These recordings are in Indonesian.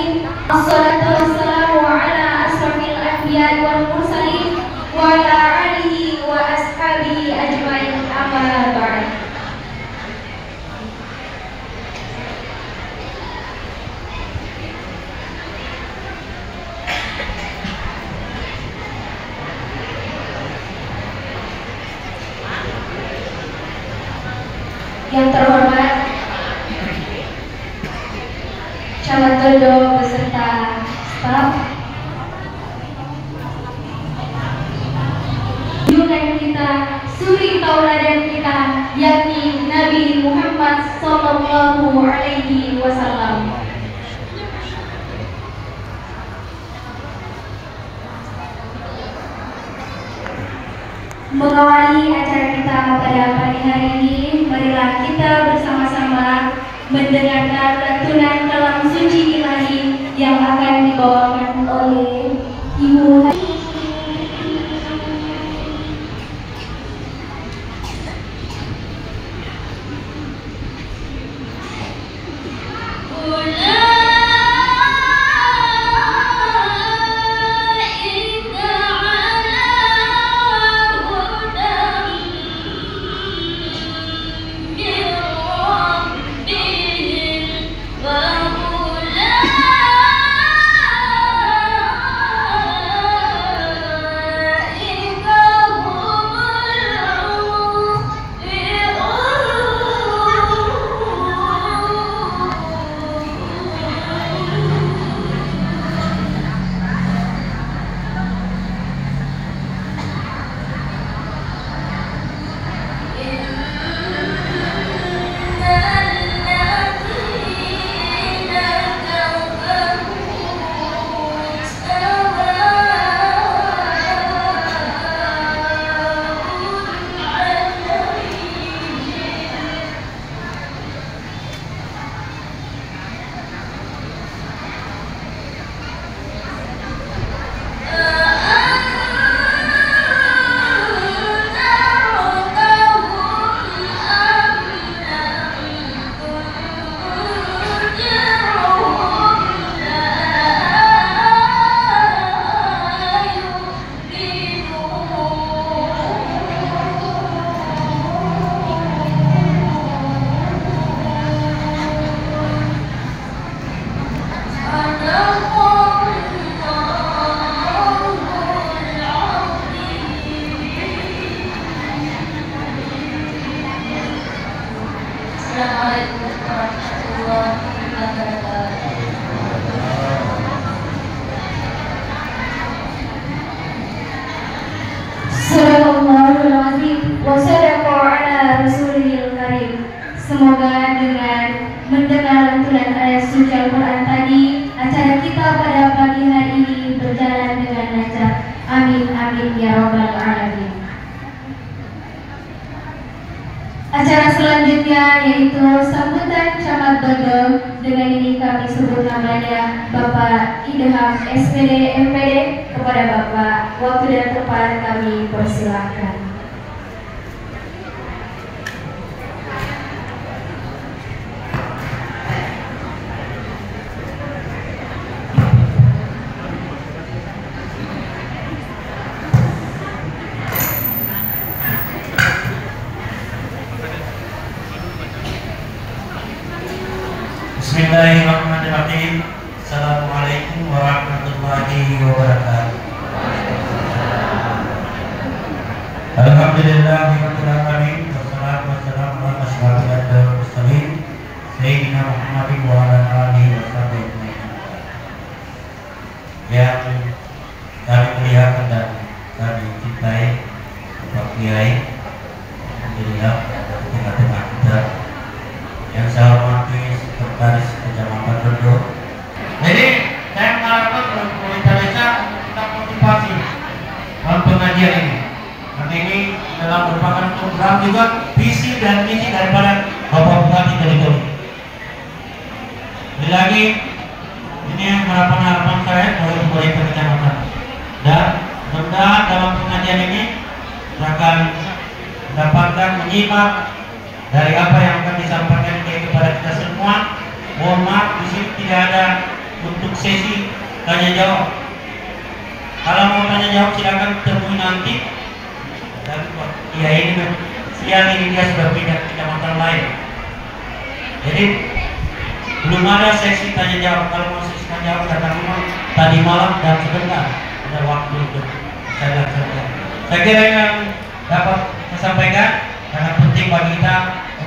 alamin. Assalatu wassalamu ala asrofil anbiya'i wal mursalin wa ala alihi wa ashabihi ajmain, amma ba'd. Yang terhormat Camat Dodo beserta staf, junjungan kita, suri tauladan kita, yakni Nabi Muhammad Sallallahu Alaihi Wasallam. Mengawali acara kita pada pagi hari ini, marilah kita bersama-sama mendengarkan lantunan kalam suci ilahi yang akan dibawakan oleh Ibu Semoga dengan mendengar lantunan ayat suci Al-Quran tadi, acara kita pada pagi hari ini berjalan dengan lancar. Amin, amin, ya Rabbal Alamin. Acara selanjutnya yaitu sambutan Camat Dodo. Dengan ini kami sebut namanya Bapak Idham SPD MPD. Kepada Bapak, waktu dan tempat kami persilahkan. Bismillahirrahmanirrahim. Assalamualaikum warahmatullahi wabarakatuh. Alhamdulillahirabbil alamin, wassalatu wassalamu ala asyrofil anbiya'i wal mursalin sayyidina Muhammadin wa ala alihi wasallam. Yang kami muliakan dan kami cintai Bapak Kiai, alhamdulillah di tengah-tengah kita. Yang saya hormati Sekretaris Kecamatan Dodo. Jadi saya mengharapkan pemerintah desa kita motivasi dalam pengajian ini. Karena ini adalah merupakan program juga visi dan misi daripada Bapak Bupati Dodo. Lagi ini harapan saya dari pemerintah kecamatan. Dan mudah-mudahan dalam pengajian ini akan mendapatkan menyimak dari apa yang akan disampaikan kepada kita semua. Mohon maaf, di sini tidak ada untuk sesi tanya jawab. Kalau mau tanya jawab silakan temui nanti. Dan ya ini siang ini dia sudah pindah ke kecamatan lain. Jadi belum ada sesi tanya jawab. Kalau mau sesi tanya jawab datang rumah tadi malam dan sebentar ada waktu untuk saya laksanakan. Saya kira yang dapat saya sampaikan sangat penting bagi kita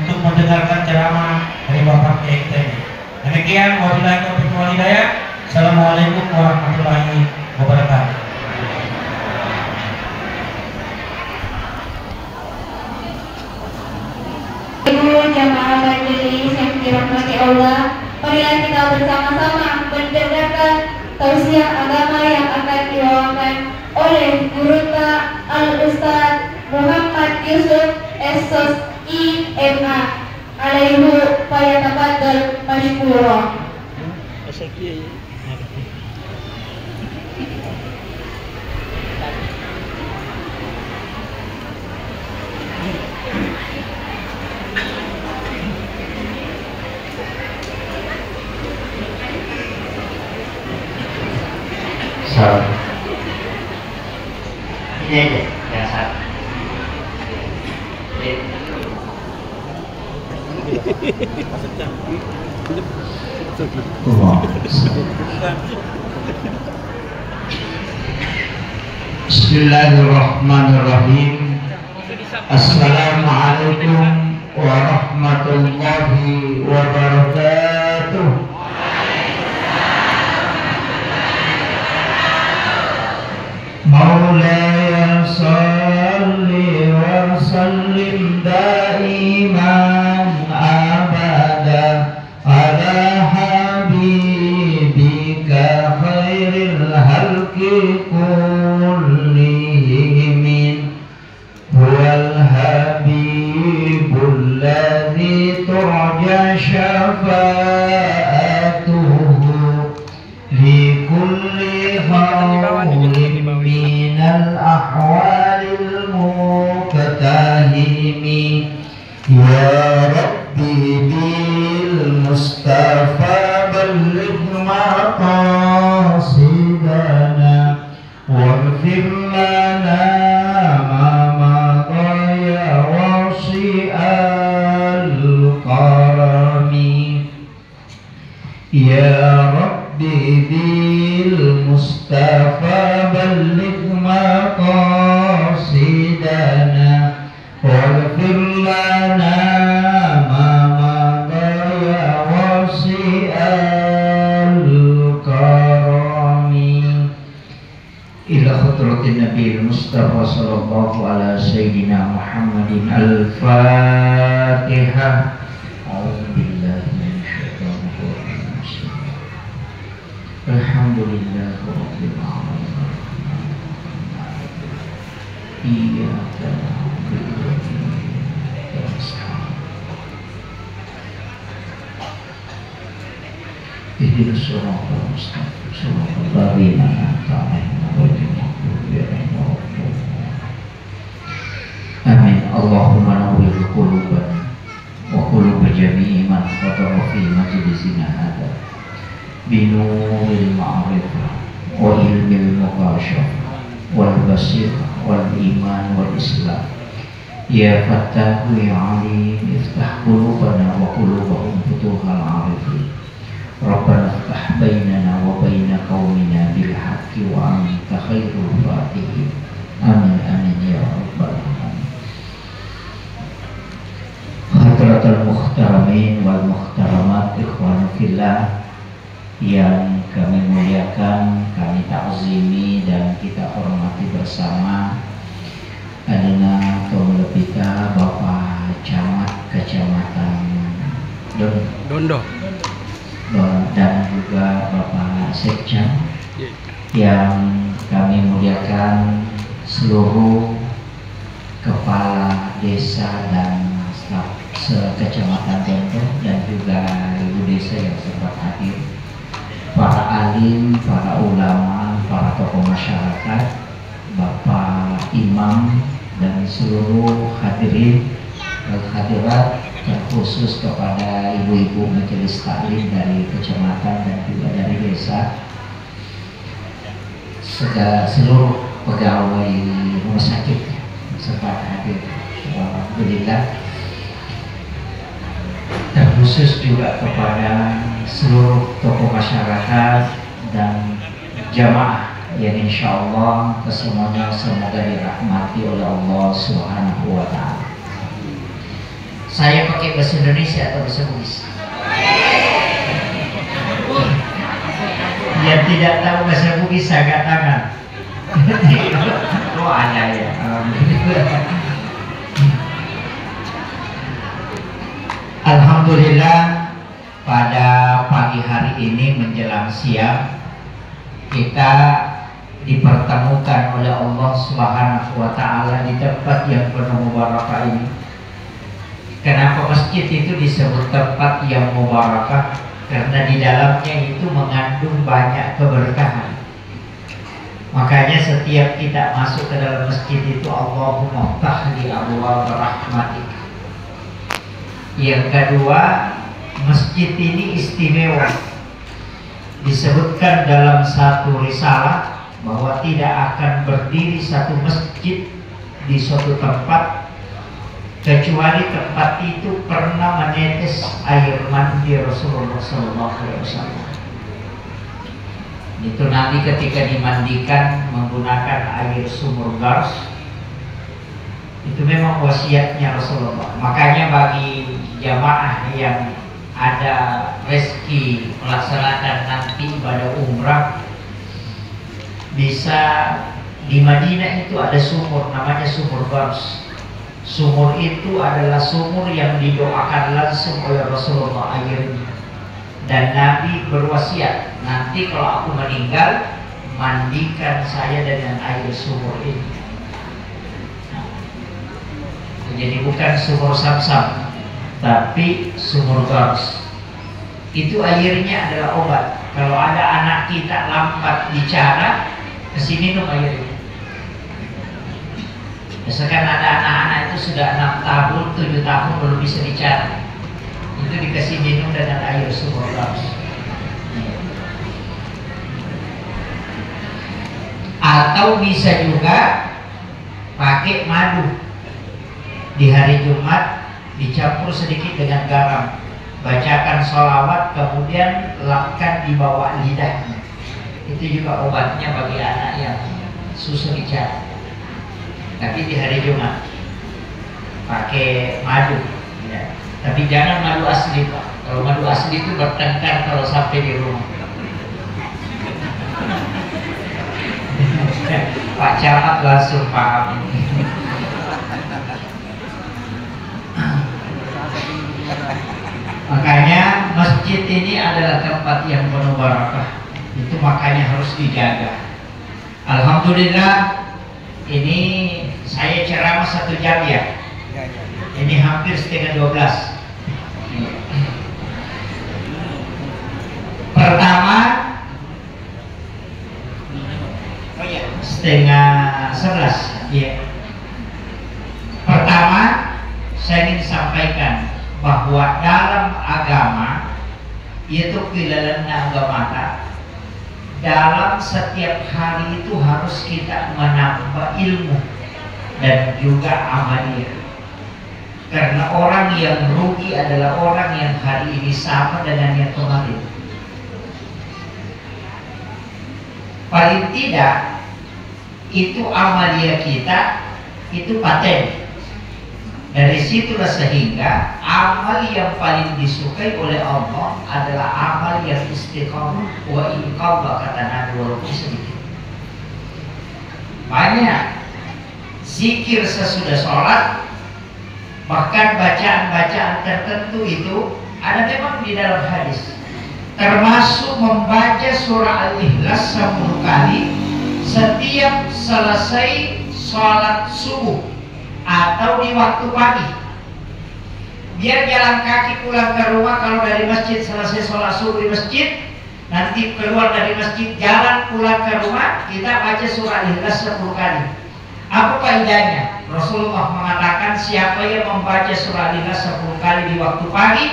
untuk mendengarkan ceramah dari Bapak Kiai kita ini. Demikian, wabillahi taufiq wal hidayah. Assalamualaikum warahmatullahi wabarakatuh. Ibu jamaah majelis yang dirahmati Allah, marilah kita bersama-sama mendengarkan tausiah agama yang akan dibawakan oleh Gurunda Al-Ustaz Muhammad Yusuf Esos IMA alaihi fayatafaddal mashkura. Ini aja, biasa. Bismillahirrahmanirrahim. Assalamualaikum warahmatullahi wabarakatuh. Maulaya salli wa sallim daiman abada ala habibika khairil halqi kullihim huwal habibul ladzi turja syafa'atuhu li kulli hawlin minal ahwalil muqtahimi ya rabbi bil mustafa balligh maqasidana waghfir lana ma madaya wasi'al karami ya rabbi bil mustafa balligh maqasidana waghfir lana ma madaya wasi'al karami ila khatratin nabi mustafa sallallahu ala sayyidina Muhammadin al-fatihah. Alhamdulillah Rabbil Alamin. Iyyaka na'budu wa iyyaka nasta'in. Ihdinas siratal mustaqim, siratal ladzina an'amta 'alaihim ghairil maghdubi 'alaihim waladdallin. Amin. Allahumma nawwir qulubana wa qulub jami'i man hadara fi majlisina hadza binuril ma'rifah wa ilmil muqasyafah wal basirah wal iman wal islam ya fattahu ya alim iftah qulubana wa qulubahum futuhal arifin rabbana iftah bainana wa baina qaumina bil haqqi wa anta khairul fatihin amin amin ya rabbal alamin. Hadratul muhtaramin wal muhtaramat ikhwan fillah yang kami muliakan, kami takzimi dan kita hormati bersama adalah Tomlepita Bapak Camat Kecamatan Dondo dan juga Bapak Sekcam yang kami muliakan seluruh kepala desa dan staf sekecamatan Dondo dan juga ibu desa yang sempat hadir, para alim, para ulama, para tokoh masyarakat, Bapak Imam dan seluruh hadirin dan hadirat, terkhusus kepada ibu-ibu majelis taklim dari kecamatan dan juga dari desa seluruh pegawai rumah sakit sempat hadir. Alhamdulillah. Terkhusus juga kepada seluruh tokoh masyarakat dan jamaah yang insya Allah kesemuanya semoga dirahmati oleh Allah Subhanahu wa Ta'ala. Saya pakai bahasa Indonesia atau bahasa Bugis? Yang tidak tahu bahasa Bugis angkat tangan. Oh ada ya. Alhamdulillah, pada pagi hari ini menjelang siang kita dipertemukan oleh Allah Subhanahu wa Ta'ala di tempat yang penuh mubarakah ini. Kenapa masjid itu disebut tempat yang mubarakah? Karena di dalamnya itu mengandung banyak keberkahan. Makanya setiap kita masuk ke dalam masjid itu Allahumma ftahli abwaab rahmatik. Yang kedua, masjid ini istimewa. Disebutkan dalam satu risalah bahwa tidak akan berdiri satu masjid di suatu tempat kecuali tempat itu pernah menetes air mandi Rasulullah SAW. Itu Nabi ketika dimandikan menggunakan air sumur Gars. Itu memang wasiatnya Rasulullah. Makanya bagi jamaah yang ada rezeki melaksanakan nanti ibadah umrah, bisa di Madinah itu ada sumur namanya sumur Gars. Sumur itu adalah sumur yang didoakan langsung oleh Rasulullah airnya. Dan Nabi berwasiat, nanti kalau aku meninggal, mandikan saya dengan air sumur ini. Jadi bukan sumur Sam-Sam, tapi sumur Gars. Itu airnya adalah obat. Kalau ada anak kita lambat bicara, kesini minum airnya. Misalkan ada anak-anak itu sudah 6 tahun, 7 tahun belum bisa bicara, itu dikasih minum dengan air sumur Gars. Atau bisa juga pakai madu. Di hari Jumat dicampur sedikit dengan garam, bacakan sholawat, kemudian lapkan di bawah lidahnya. Itu juga obatnya bagi anak yang susah bicara. Tapi di hari Jumat pakai madu, ya. Tapi jangan madu asli, Pak. Kalau madu asli itu bertengkar kalau sampai di rumah. Pak Camat langsung paham. Makanya masjid ini adalah tempat yang penuh barakah. Itu makanya harus dijaga. Alhamdulillah, ini saya ceramah 1 jam ya. Ini hampir setengah 12. Pertama, setengah 11 ya. Pertama, saya ingin sampaikan bahwa dalam agama, yaitu kilalanna agamata, dalam setiap hari itu harus kita menambah ilmu dan juga amaliyah. Karena orang yang rugi adalah orang yang hari ini sama dengan yang kemarin. Paling tidak itu amaliyah kita itu paten. Dari situlah sehingga amal yang paling disukai oleh Allah adalah amal yang istiqamah. Wa in qalla, kata Nabi, walaupun sedikit. Banyak zikir sesudah sholat, bahkan bacaan-bacaan tertentu itu ada memang di dalam hadis. Termasuk membaca surah Al-Ikhlas 10 kali setiap selesai sholat subuh atau di waktu pagi. Biar jalan kaki pulang ke rumah, kalau dari masjid selesai sholat subuh di masjid, nanti keluar dari masjid jalan pulang ke rumah, kita baca surah Al-Ikhlas 10 kali. Apa faedahnya? Rasulullah mengatakan siapa yang membaca surah Al-Ikhlas 10 kali di waktu pagi,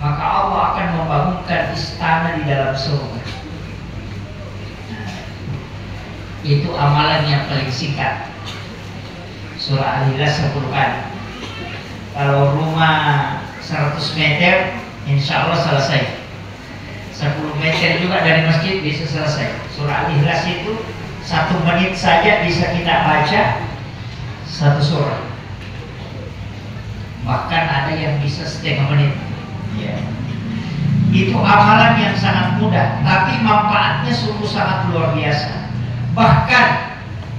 maka Allah akan membangunkan istana di dalam surga. Itu amalan yang paling singkat. Surah Al-Ikhlas 10 kali. Kalau rumah 100 meter, insya Allah selesai. 10 meter juga dari masjid bisa selesai. Surah Al-Ikhlas itu 1 menit saja bisa kita baca 1 surah. Bahkan ada yang bisa setengah menit. Ya. Itu amalan yang sangat mudah, tapi manfaatnya sungguh sangat luar biasa. Bahkan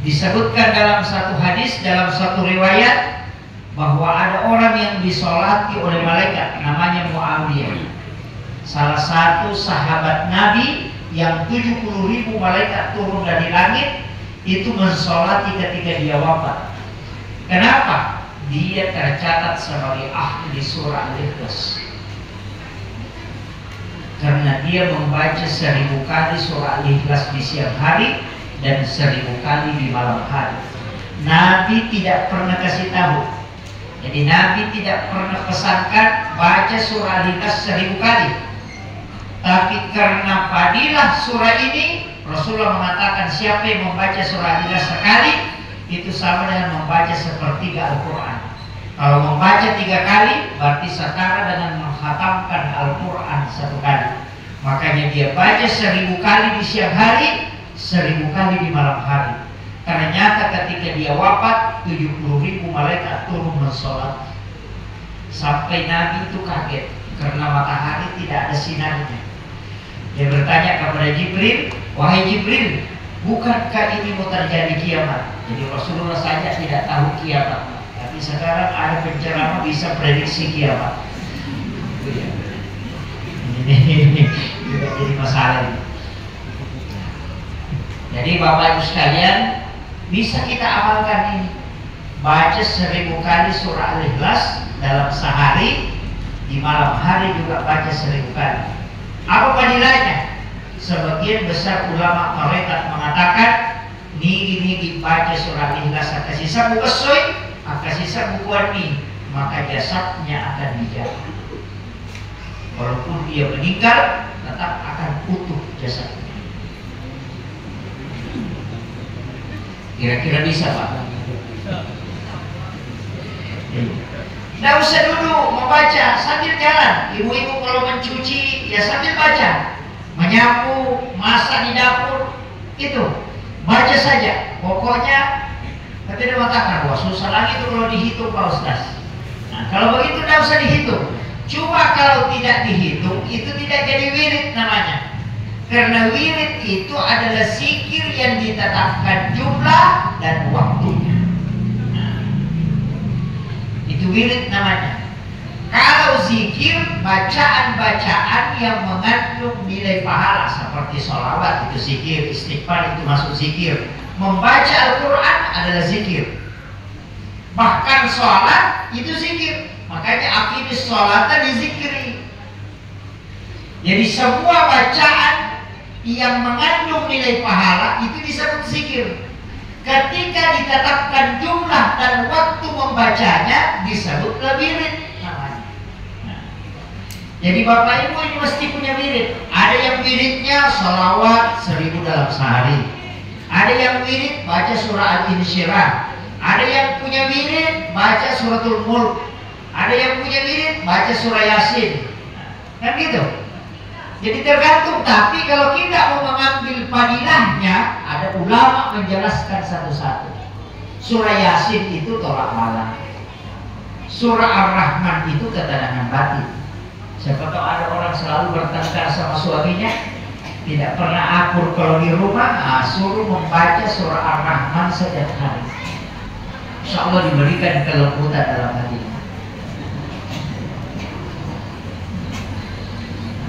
disebutkan dalam satu hadis, dalam satu riwayat, bahwa ada orang yang disolati oleh malaikat, namanya Muawiyah, salah satu sahabat Nabi yang 70.000 malaikat turun dari langit, itu mensolati ketika dia wafat. Kenapa? Dia tercatat sebagai ahli surah Al-Ikhlas, karena dia membaca 1000 kali surah Al-Ikhlas di siang hari dan 1000 kali di malam hari. Nabi tidak pernah kasih tahu. Jadi Nabi tidak pernah pesankan baca surah Al-Ikhlas 1000 kali. Tapi karena fadilah surah ini, Rasulullah mengatakan siapa yang membaca surah Al-Ikhlas sekali, itu sama dengan membaca sepertiga Al-Quran. Kalau membaca 3 kali, berarti setara dengan menghatamkan Al-Quran 1 kali. Makanya dia baca 1000 kali di siang hari, 1000 kali di malam hari. Ternyata ketika dia wafat, 70.000 malaikat turun mensolat. Sampai Nabi itu kaget karena matahari tidak ada sinarnya. Dia bertanya kepada Jibril, wahai Jibril, bukankah ini mau terjadi kiamat? Jadi Rasulullah saja tidak tahu kiamat, tapi sekarang ada penceramah bisa prediksi kiamat. Ini juga jadi masalah ini. Jadi Bapak Ibu sekalian, bisa kita amalkan ini. Baca 1000 kali surah Al-Ikhlas dalam sehari, di malam hari juga baca 1000 kali. Apa fadilahnya? Sebagian besar ulama mereka mengatakan nigi baca surah Al-Ikhlas akan sisa buku soy, akan sisa buku warni, maka jasadnya akan dijaga. Walaupun dia meninggal, tetap akan utuh jasadnya. Kira-kira bisa Pak? Tidak usah dulu membaca sambil jalan. Ibu-ibu kalau mencuci ya sambil baca, menyapu, masak di dapur, itu baca saja. Pokoknya tapi dia mengatakan, wah susah lagi itu kalau dihitung Pak Ustaz. Nah kalau begitu tidak usah dihitung. Cuma kalau tidak dihitung itu tidak jadi wirid namanya. Karena wirid itu adalah zikir yang ditetapkan jumlah dan waktunya. Nah, itu wirid namanya. Kalau zikir, bacaan-bacaan yang mengandung nilai pahala seperti sholawat itu zikir, istighfar itu masuk zikir. Membaca Al-Quran adalah zikir. Bahkan sholat itu zikir. Makanya aqimis sholata dizikri. Jadi semua bacaan yang mengandung nilai pahala itu disebut zikir. Ketika ditetapkan jumlah dan waktu membacanya disebut wirid namanya. Nah, jadi Bapak Ibu ini mesti punya wirid. Ada yang wiridnya sholawat 1000 dalam sehari. Ada yang wirid baca surah Al-Insyirah. Ada yang punya wirid baca suratul Mulk. Ada yang punya wirid baca surah Yasin. Kan gitu. Jadi tergantung, tapi kalau kita mau mengambil fadilahnya, ada ulama menjelaskan satu-satu. Surah Yasin itu tolak bala. Surah Ar-Rahman itu ketenangan batin. Siapa tahu ada orang selalu bertengkar sama suaminya, tidak pernah akur kalau di rumah, suruh membaca surah Ar-Rahman setiap hari. Insya Allah diberikan kelembutan dalam hatinya.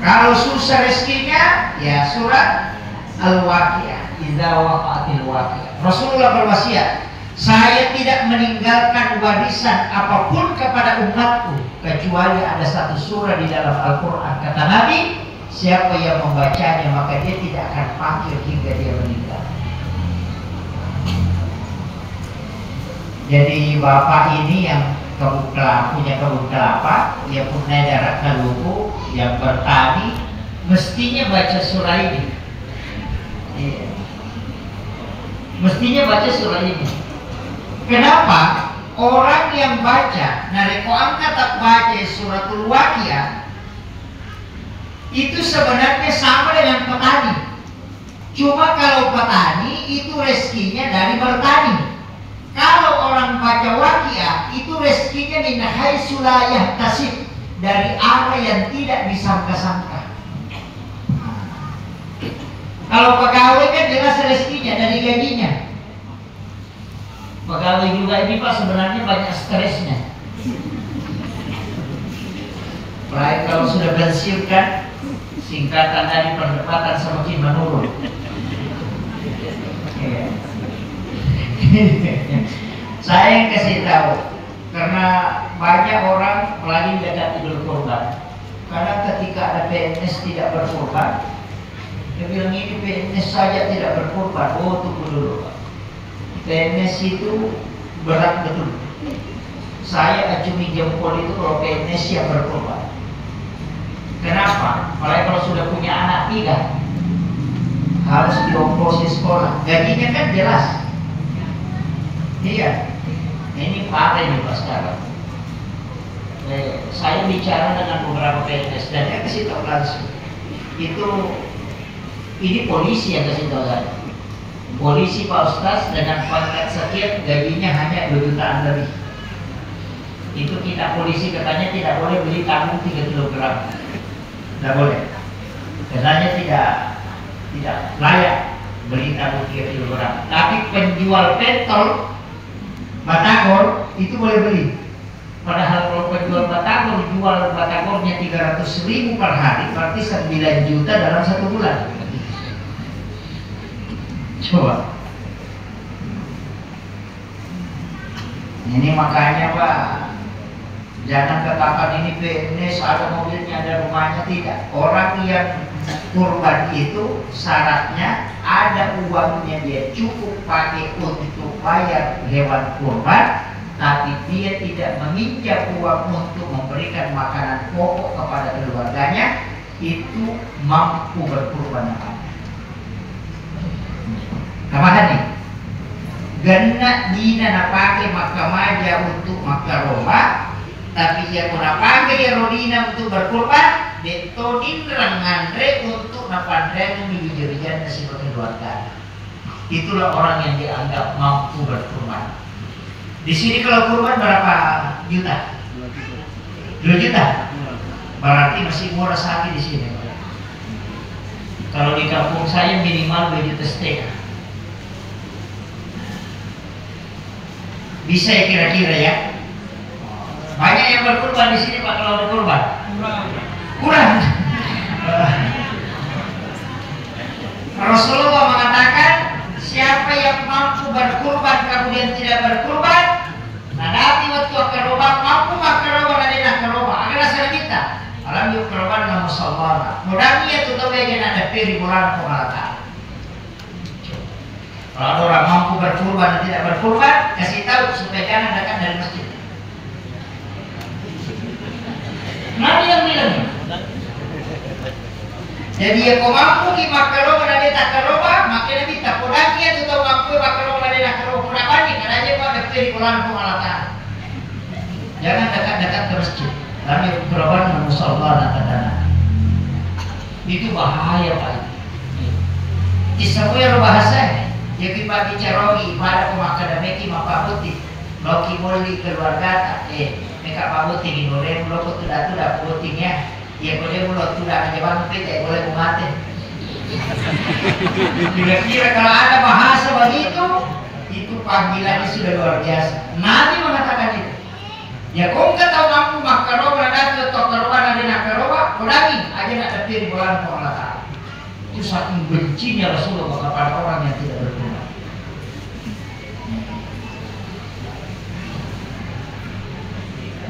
Kalau susah rezekinya, ya surat Al-Waqiah, idza waqa'atil waqiah. Rasulullah berwasiat, saya tidak meninggalkan warisan apapun kepada umatku kecuali ada satu surah di dalam Al-Quran. Kata Nabi, siapa yang membacanya maka dia tidak akan fakir hingga dia meninggal. Jadi bapak ini yang punya kebun kelapa, dia punya daerah Kaluku yang bertani, mestinya baca surah ini. Iya. Mestinya baca surah ini. Kenapa? Orang yang baca, nareko angkat tak baca suratul Waqiah, itu sebenarnya sama dengan petani. Cuma kalau petani itu rezekinya dari bertani. Kalau orang baca Waqiah itu rezekinya min haitsu la yahtasib, dari arah yang tidak disangka-sangka. Kalau pegawai kan jelas rezekinya dari gajinya. Pegawai juga ini Pak sebenarnya banyak stresnya. Apalagi kalau sudah pensiun kan, singkatan dari pendapatan semakin menurun. Saya yang kasih tahu, karena banyak orang apalagi dekat Idul Kurban. Karena ketika ada PNS tidak berkurban, dia bilang ini PNS saja tidak berkorban. Oh, tunggu dulu Pak. PNS itu berat betul. Saya acungi jempol itu kalau PNS yang berkorban. Kenapa? Apalagi kalau sudah punya anak 3, harus diongkosi sekolah. Gajinya kan jelas. Iya. Ini parah ini Pak sekarang. Saya bicara dengan beberapa PNS dan dia kasih tahu langsung. Ini polisi yang kasih tahu saya. Polisi Pak Ustaz dengan pangkat sekian gajinya hanya 2 jutaan lebih. Itu kita polisi katanya tidak boleh beli tabung 3 kg. Tidak boleh. Katanya tidak layak beli tabung 3 kg. Tapi penjual petrol batagor itu boleh beli. Padahal kalau penjual batagor jual batagornya 300.000 per hari, berarti 9 juta dalam 1 bulan. Coba. Ini makanya Pak, jangan katakan ini PNS ada mobilnya, ada rumahnya, tidak. Orang yang kurban itu syaratnya ada uangnya, dia cukup pakai untuk bayar hewan kurban, tapi dia tidak meminjam uang untuk memberikan makanan pokok kepada keluarganya, itu mampu berkurban. Tambahan nih, gena dina napake makamaja untuk makaroba, tapi yang napake ya rodina untuk berkurban, detonin rangandre untuk napandre membijak-bijak nasi keluarga. Itulah orang yang dianggap mampu berkurban. Di sini kalau kurban berapa juta? 2 juta. Berarti masih murah sapi di sini. Kalau di kampung saya minimal 2,5 juta. Bisa ya kira-kira ya? Banyak yang berkurban di sini Pak kalau berkurban? Kurang. Rasulullah mengatakan siapa yang mampu berkurban kemudian tidak berkurban, nadati waktu akaroba mampu makaroba nadina akaroba agar saya minta alam yuk karoban nggak musawwara mudah dia tuh tahu ya ada peri bulan pengalatan. Kalau orang mampu berkurban dan tidak berkurban, kasih tahu supaya jangan dekat dari masjid. Nabi yang bilang. Jadi ya kau mampu ki makaroba dan dia tak karoba, makanya minta podaki atau tahu mampu makaroba dan dia tak karoba pun apa nih? Karena aja kau ada peri bulan pengalatan. Jangan dekat-dekat ke masjid. Kami berkorban musawwar dan itu bahaya Pak. Kisah yang bahasa. Jadi pagi carogi pada pemakadameki mapabuti loki boli keluarga mereka pabuti minore mulo tuda putinya ya boleh mulo tuda aja bang pete boleh mati. Kira-kira kalau ada bahasa begitu itu panggilannya sudah luar biasa. Nabi mengatakan itu. Ya kau nggak tahu mampu makaroba ada atau karoba ada nakaroba kurangi aja nak dapir bulan pengalatan. Itu saking bencinya Rasulullah kepada orang yang tidak berkurban.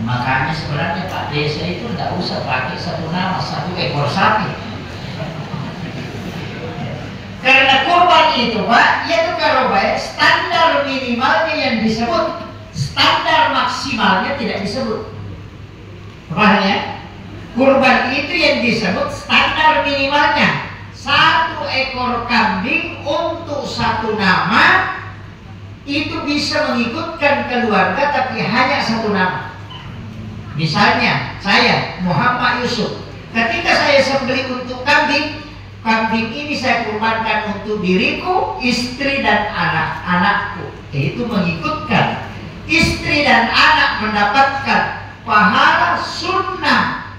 Makanya sebenarnya Pak Desa itu tidak usah pakai satu nama, 1 ekor sapi. Karena kurban itu Pak, yaitu karoba standar minimalnya yang disebut, standar maksimalnya tidak disebut. Paham ya? Kurban itu yang disebut standar minimalnya 1 ekor kambing untuk 1 nama itu bisa mengikutkan keluarga tapi hanya satu nama. Misalnya saya Muhammad Yusuf, ketika saya sembelih untuk kambing, kambing ini saya kurbankan untuk diriku, istri dan anak-anakku. Itu mengikutkan. Istri dan anak mendapatkan pahala sunnah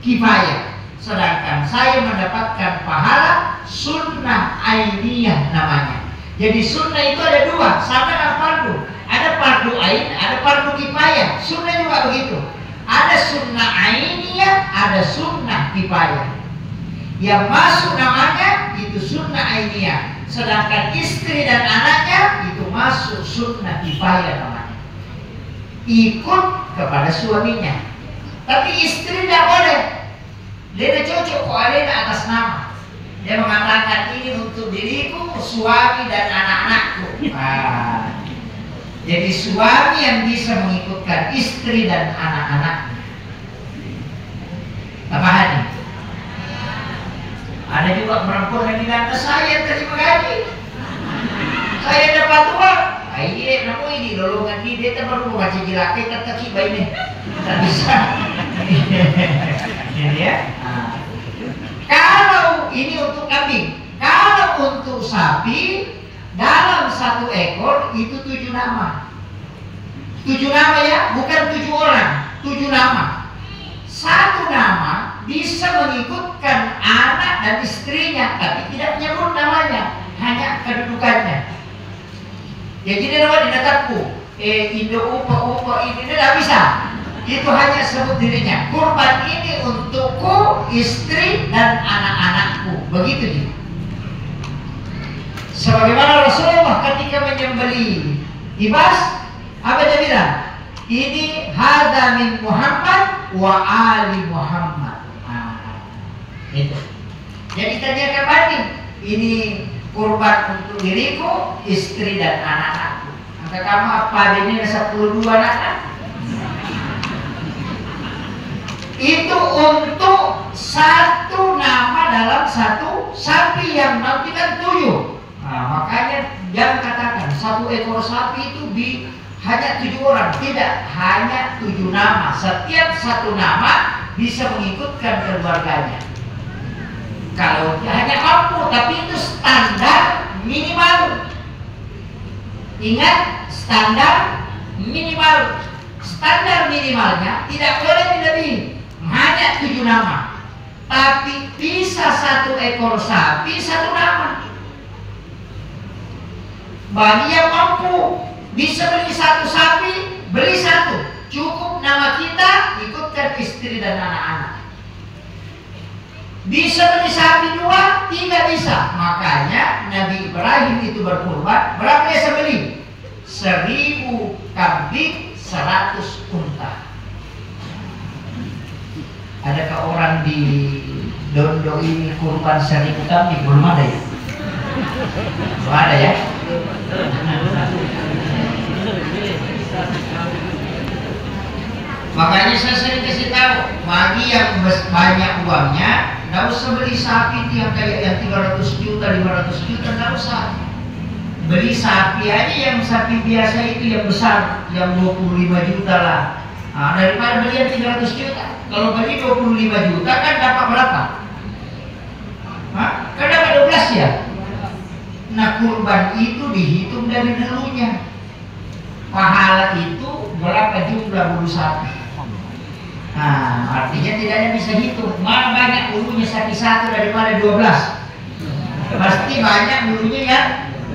kifayah, sedangkan saya mendapatkan pahala sunnah ainiyah namanya. Jadi sunnah itu ada dua, sama dengan fardu. Ada fardu ain, ada fardu kifayah. Sunnah juga begitu. Ada sunnah ainiyah, ada sunnah kifayah. Yang masuk namanya itu sunnah ainiyah, sedangkan istri dan anaknya itu masuk sunnah kifayah namanya. Ikut kepada suaminya. Tapi istri tidak boleh. Dia cocok kok ada atas nama. Dia mengatakan ini untuk diriku, suami dan anak-anakku. Jadi suami yang bisa mengikutkan istri dan anak-anak. Paham? Ada juga perempuan yang bilang, saya terima gaji, saya dapat uang. Iya, namun ini dolongan di dia baru baca jilake kata kiba ini, tak bisa. Ini ya. Kalau ini untuk kambing, kalau untuk sapi dalam satu ekor itu 7 nama. 7 nama ya, bukan 7 orang, 7 nama. Satu nama bisa mengikutkan anak dan istrinya, tapi tidak menyebut namanya, hanya kedudukannya. Ya jadi nama dinatapku, Indo upa ini tidak bisa. Itu hanya sebut dirinya. Kurban ini untukku, istri dan anak-anakku. Begitu juga. Sebagaimana Rasulullah ketika menyembelih ibas, apa dia bilang? Ini hadza min Muhammad wa ali Muhammad. Itu. Jadi tanyakan banding. Ini kurban untuk diriku, istri dan anak-anakku. Maka kamu apa ini ada 12 anak? Itu untuk satu nama dalam satu sapi yang nanti kan 7. Makanya jangan katakan satu ekor sapi itu hanya 7 orang. Tidak, hanya 7 nama. Setiap satu nama bisa mengikutkan keluarganya. Kalau hanya mampu, tapi itu standar minimal. Ingat, standar minimal. Standar minimalnya tidak boleh lebih, hanya 7 nama. Tapi bisa satu ekor sapi 1 nama. Bagi yang mampu bisa beli 1 sapi, beli 1. Cukup nama kita, ikutkan istri dan anak-anak. Bisa beli sapi 2, 3 bisa. Makanya Nabi Ibrahim itu berkurban. Berapa dia beli? 1000 kambing, 100 unta. Adakah orang di Dondo ini kurban 1000 kambing? Belum ada ya? Belum ada ya? Makanya saya sering kasih tahu, bagi yang banyak uangnya, nggak usah beli sapi yang kayak yang 300 juta, 500 juta, nggak usah. Beli sapi aja yang sapi biasa itu yang besar, yang 25 juta lah. Daripada beli yang 300 juta. Kalau beli 25 juta kan dapat berapa? Kan dapat 12 ya? Nah kurban itu dihitung dari dulunya. Pahala itu berapa jumlah bulu sapi. Nah, artinya tidak ada bisa hitung. Mana banyak bulunya sapi 1 daripada 12. Pasti banyak bulunya ya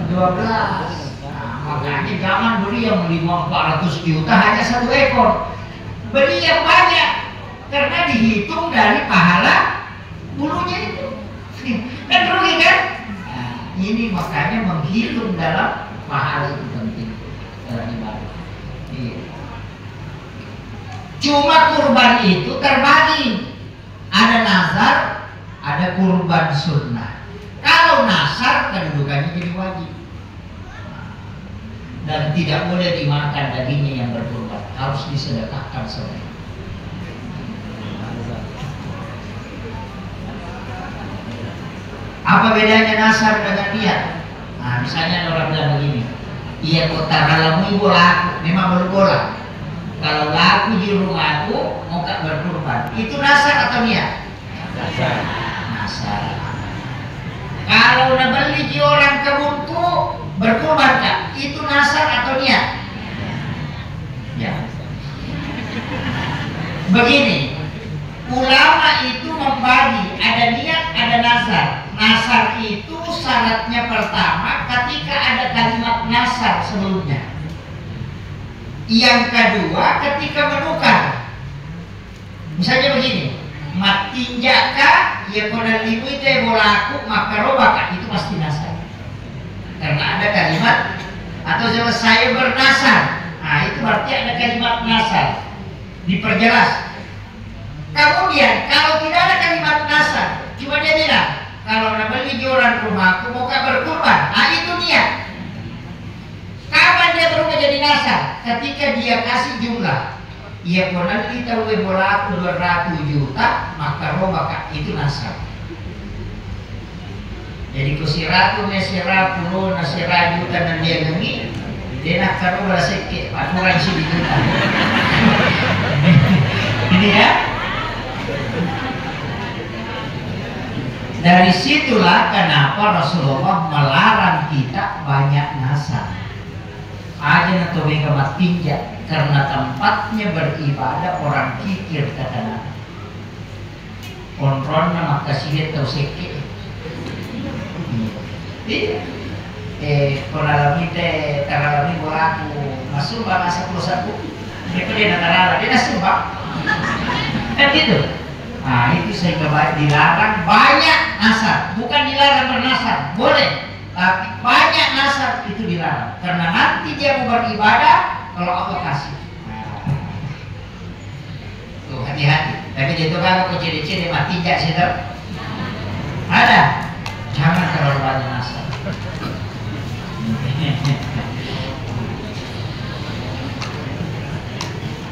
12. Nah, makanya jangan beli yang 400 juta hanya 1 ekor. Beli yang banyak karena dihitung dari pahala bulunya itu. Kan rugi kan? Nah, ini makanya menghitung dalam pahala itu penting dalam ibadah. Cuma kurban itu terbagi. Ada nazar, ada kurban sunnah. Kalau nazar kedudukannya jadi wajib. Dan tidak boleh dimakan dagingnya yang berkurban, harus disedekahkan saja. Apa bedanya nazar dengan niat? Nah, misalnya orang bilang begini, Iya kota kalau ibu laku memang belum bola. Kalau laku di rumahku mau gak berkurban, itu nasar atau niat? Nasar. Kalau udah beli di orang kebunku berkurban kak, itu nasar atau niat? Ya. Begini, ulama itu membagi ada niat, ada nasar. Nasar itu syaratnya pertama ketika ada kalimat nasar sebelumnya. Yang kedua ketika menukar. Misalnya begini, matinjaka ya kona limu itu bolaku maka robaka, itu pasti nasar. Karena ada kalimat atau jawab saya bernasar. Nah itu berarti ada kalimat nasar. Diperjelas. Kemudian kalau tidak ada kalimat nasar, cuma dia bilang kalau nak beli joran rumahku mau berkurban, nah itu niat. Kapan dia berubah jadi nasar? Ketika dia kasih jumlah. Ia pun nanti tahu bola aku 200 juta, maka robaka itu nasar. Jadi kusiratu mesira puluh nasira juta dan dia gengi, dia nak taruh berasik aturan sih juta. Ini ya. Dari situlah kenapa Rasulullah melarang kita banyak nasar. Aja atau begamat tinja karena tempatnya beribadah orang kikir kata. Kontrol nama kasih atau seke. Koralami teh taralami bolaku masuk bahasa perusahaanku. Mereka dia natara dia nasumbang. Kan gitu. Nah itu saya dilarang banyak nasar, bukan dilarang bernasar, boleh, tapi banyak nasar itu dilarang, karena nanti dia mau beribadah kalau Allah kasih. Tuh hati-hati, tapi dia tuh kan kok ciri-ciri mati jak sih ada, jangan terlalu banyak nasar.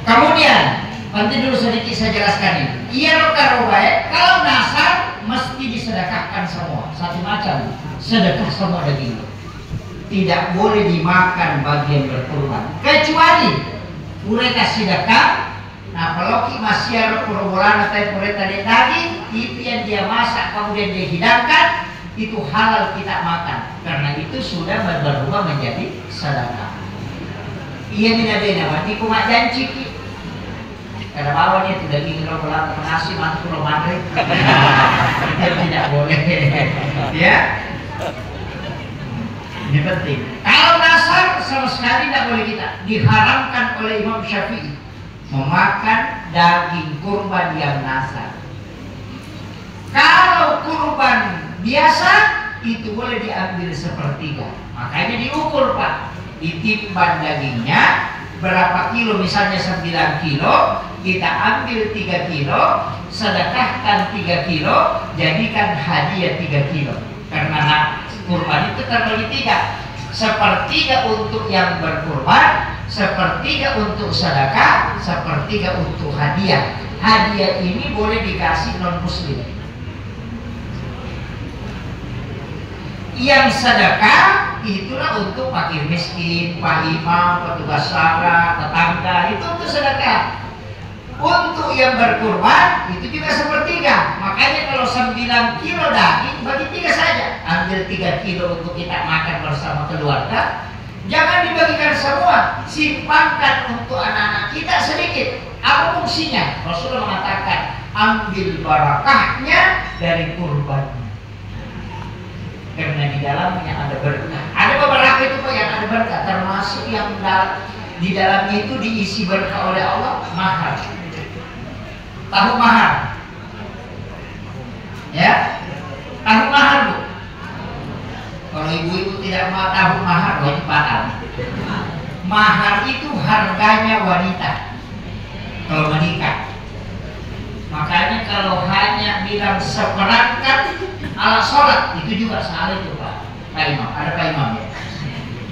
Kemudian nanti dulu sedikit saya jelaskan ini. Iya rokarobae, kalau nasar mesti disedekahkan semua, satu macam, sedekah semua daging. Tidak boleh dimakan bagian berkurban, kecuali mereka sedekah. Nah kalau masih kurban atau mereka daging, itu yang dia masak kemudian dia hidangkan, itu halal kita makan, karena itu sudah berubah menjadi sedekah. Iya beda-beda, berarti kumat janji. Karena bawahnya itu daging rokola pengasih mantu romandre itu tidak boleh ya. Ini penting. Kalau nasar sama sekali tidak boleh kita, diharamkan oleh Imam Syafi'i memakan daging kurban yang nasar. Kalau kurban biasa itu boleh diambil sepertiga, makanya diukur Pak, ditimbang dagingnya berapa kilo, misalnya 9 kilo, kita ambil 3 kilo, sedekahkan 3 kilo, jadikan hadiah 3 kilo. Karena kurban itu terbagi 3, sepertiga untuk yang berkurban, sepertiga untuk sedekah, sepertiga untuk hadiah. Hadiah ini boleh dikasih non muslim. Yang sedekah itulah untuk fakir miskin, pak imam, petugas sara, tetangga, itu untuk sedekah. Untuk yang berkurban itu juga sepertiga. Makanya kalau 9 kilo daging bagi 3 saja. Ambil 3 kilo untuk kita makan bersama keluarga. Jangan dibagikan semua, simpankan untuk anak-anak kita sedikit. Apa fungsinya? Rasulullah mengatakan ambil barakahnya dari kurban. Karena di dalamnya ada berkah. Ada beberapa itu Pak yang ada berkah, termasuk yang di dalamnya itu diisi berkah oleh Allah, mahar. Tahu mahar? Ya? Tahu mahar Bu? Kalau ibu-ibu tidak mau tahu mahar, wajib paham. Mahar itu harganya wanita kalau menikah. Makanya kalau hanya bilang seperangkat alat sholat itu juga salah itu Pak Imam. Ada Pak Imam ya.